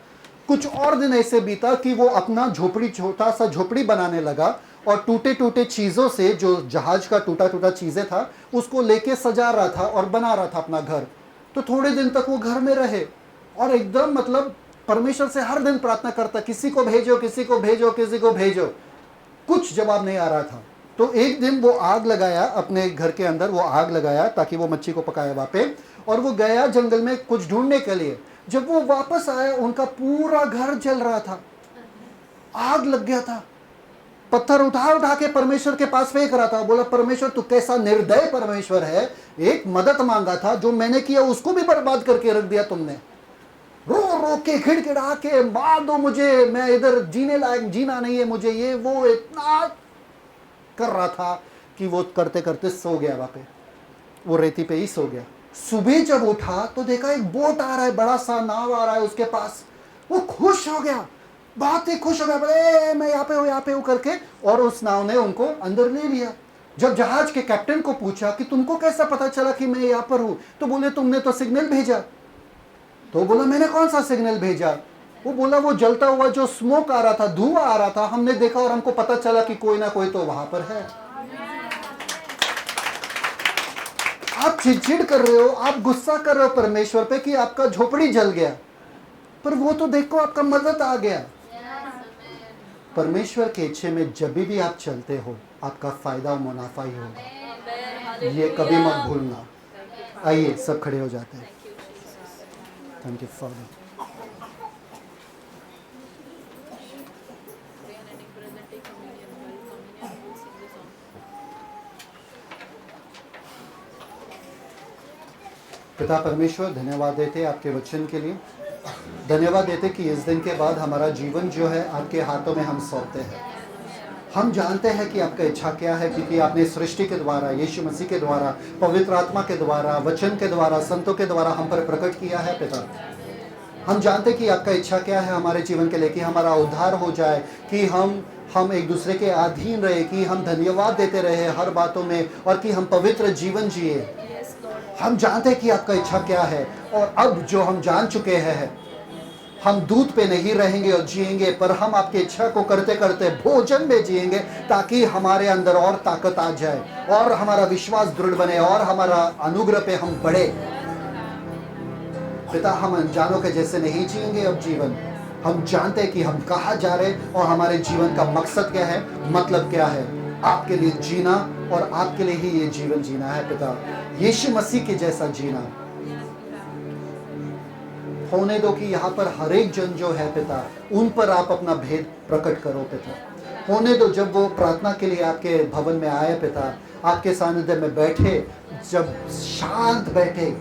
कुछ और दिन ऐसे बीता कि वो अपना झोपड़ी, छोटा सा झोपड़ी बनाने लगा और टूटे टूटे चीज़ों से, जो जहाज का टूटा टूटा चीज़ें था, उसको लेके सजा रहा था और बना रहा था अपना घर। तो थोड़े दिन तक वो घर में रहे और एकदम मतलब परमेश्वर से हर दिन प्रार्थना करता, किसी को भेजो, किसी को भेजो, किसी को भेजो। कुछ जवाब नहीं आ रहा था। तो एक दिन वो आग लगाया, अपने घर के अंदर वो आग लगाया ताकि वो मच्छी को पकाए वहाँ पे, और वो गया जंगल में कुछ ढूंढने के लिए। जब वो वापस आया, उनका पूरा घर जल रहा था, आग लग गया था। पत्थर उठा उठा के परमेश्वर के पास फेंक रहा था। बोला, परमेश्वर तू कैसा निर्दय परमेश्वर है, एक मदद मांगा था, जो मैंने किया उसको भी बर्बाद करके रख दिया तुमने। रो रो के खिड़खिड़ा के मार दो मुझे, मैं इधर जीने लायक, जीना नहीं है मुझे, ये वो इतना कर रहा था कि वो करते करते सो गया। वहाँ पे वो रेती पे ही सो गया। सुबह जब उठा तो देखा एक बोट आ रहा है, बड़ा सा नाव आ रहा है उसके पास। वो खुश हो गया, बहुत ही खुश हो गया, बोले मैं यहाँ पे हूँ, यहाँ पे हूँ करके, और उस नाव ने उनको अंदर ले लिया। जब जहाज के कैप्टन को पूछा कि तुमको कैसा पता चला कि मैं यहाँ पर हूँ, तो बोले तुमने तो सिग्नल भेजा। तो बोला मैंने कौन सा सिग्नल भेजा? वो बोला वो जलता हुआ जो स्मोक आ रहा था, धुआं आ रहा था, हमने देखा और हमको पता चला कि कोई ना कोई तो वहां पर है। आप चिड़चिड़ कर रहे हो, आप गुस्सा कर रहे हो परमेश्वर पे कि आपका झोपड़ी जल गया, पर वो तो देखो आपका मदद आ गया। परमेश्वर के इच्छे में जब भी आप चलते हो, आपका फायदा और मुनाफा ही होगा, ये कभी मत भूलना। आइए सब खड़े हो जाते हैं। Thank you father. पिता परमेश्वर, धन्यवाद देते आपके वचन के लिए, धन्यवाद देते कि इस दिन के बाद हमारा जीवन जो है आपके हाथों में हम सौंपते हैं। हम जानते हैं कि आपका इच्छा क्या है, क्योंकि आपने सृष्टि के द्वारा, यीशु मसीह के द्वारा, पवित्र आत्मा के द्वारा, वचन के द्वारा, संतों के द्वारा हम पर प्रकट किया है। पिता, हम जानते कि आपका इच्छा क्या है हमारे जीवन के लिए, कि हमारा उद्धार हो जाए, कि हम एक दूसरे के अधीन रहे, कि हम धन्यवाद देते रहे हर बातों में, और कि हम पवित्र जीवन जिए। हम जानते कि आपका इच्छा क्या है, और अब जो हम जान चुके हैं, हम दूध पे नहीं रहेंगे और जिएंगे, पर हम आपकी इच्छा को करते करते भोजन में जिएंगे, ताकि हमारे अंदर और ताकत आ जाए, और हमारा विश्वास दृढ़ बने, और हमारा अनुग्रह पे हम बढ़े। पिता, हम अनजानों के जैसे नहीं जिएंगे अब जीवन। हम जानते हैं कि हम कहाँ जा रहे हैं और हमारे जीवन का मकसद क्या है, मतलब क्या है। आपके लिए जीना और आपके लिए ही ये जीवन जीना है पिता, यीशु मसीह के जैसा जीना। होने दो कि यहाँ पर हर एक जन जो है पिता, उन पर आप अपना भेद प्रकट करो पिता। होने दो जब वो प्रार्थना के लिए आपके भवन में आए पिता, आपके सानिध्य में बैठे, जब शांत बैठे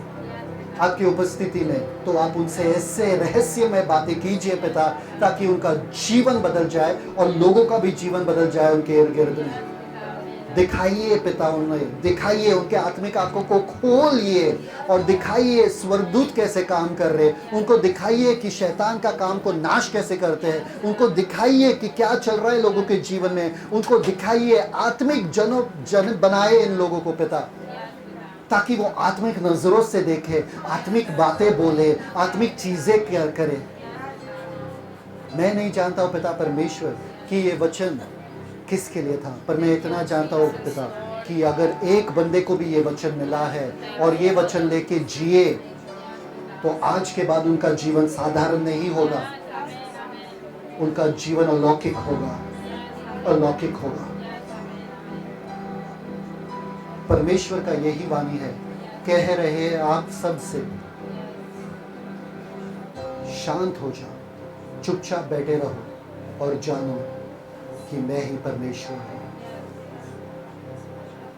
आपकी उपस्थिति में, तो आप उनसे ऐसे रहस्यमय बातें कीजिए पिता, ताकि उनका जीवन बदल जाए और लोगों का भी जीवन बदल जाए उनके इर्द गिर्द में। दिखाइए पिता, उन्हें दिखाइए, उनके आत्मिक आंखों को खोलिए और दिखाइए स्वर्गदूत कैसे काम कर रहे हैं, उनको दिखाइए कि शैतान का काम को नाश कैसे करते हैं, उनको दिखाइए कि क्या चल रहा है लोगों के जीवन में, उनको दिखाइए, आत्मिक जन बनाए इन लोगों को पिता, ताकि वो आत्मिक नजरों से देखे, आत्मिक बातें बोले, आत्मिक चीजें करे। मैं नहीं जानता हूं पिता परमेश्वर कि ये वचन किसके लिए था, पर मैं इतना जानता हूं पिता कि अगर एक बंदे को भी ये वचन मिला है और ये वचन लेके जिए, तो आज के बाद उनका जीवन साधारण नहीं होगा, उनका जीवन अलौकिक होगा, अलौकिक होगा। परमेश्वर का यही वाणी है, कह रहे हैं आप सब से, शांत हो जाओ, चुपचाप बैठे रहो और जानो कि मैं ही परमेश्वर हूं।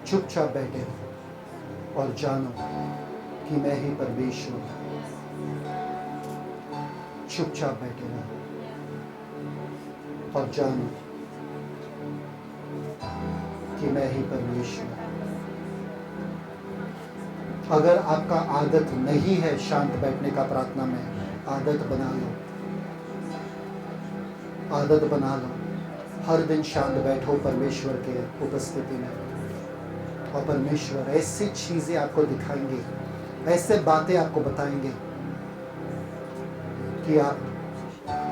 चुपचाप बैठे रहो और जानो कि मैं ही परमेश्वर हूं। चुपचाप बैठे रहो और जानो कि मैं ही परमेश्वर हूं। अगर आपका आदत नहीं है शांत बैठने का प्रार्थना में, आदत बना लो, आदत बना लो। हर दिन शांत बैठो परमेश्वर के उपस्थिति में, और परमेश्वर ऐसी चीजें आपको दिखाएंगे, ऐसे बातें आपको बताएंगे कि आप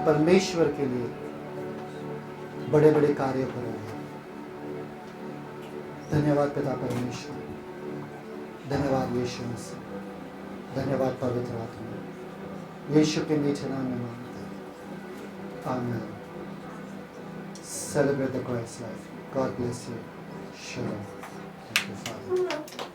परमेश्वर के लिए बड़े बड़े कार्य करोगे। धन्यवाद पिता परमेश्वर, धन्यवाद यीशु मसीह, धन्यवाद पवित्र आत्मा, यीशु के मीठे नाम में मांगते हैं, आमीन। Celebrate the Christ life. God bless you. Shalom. Thank you, Father.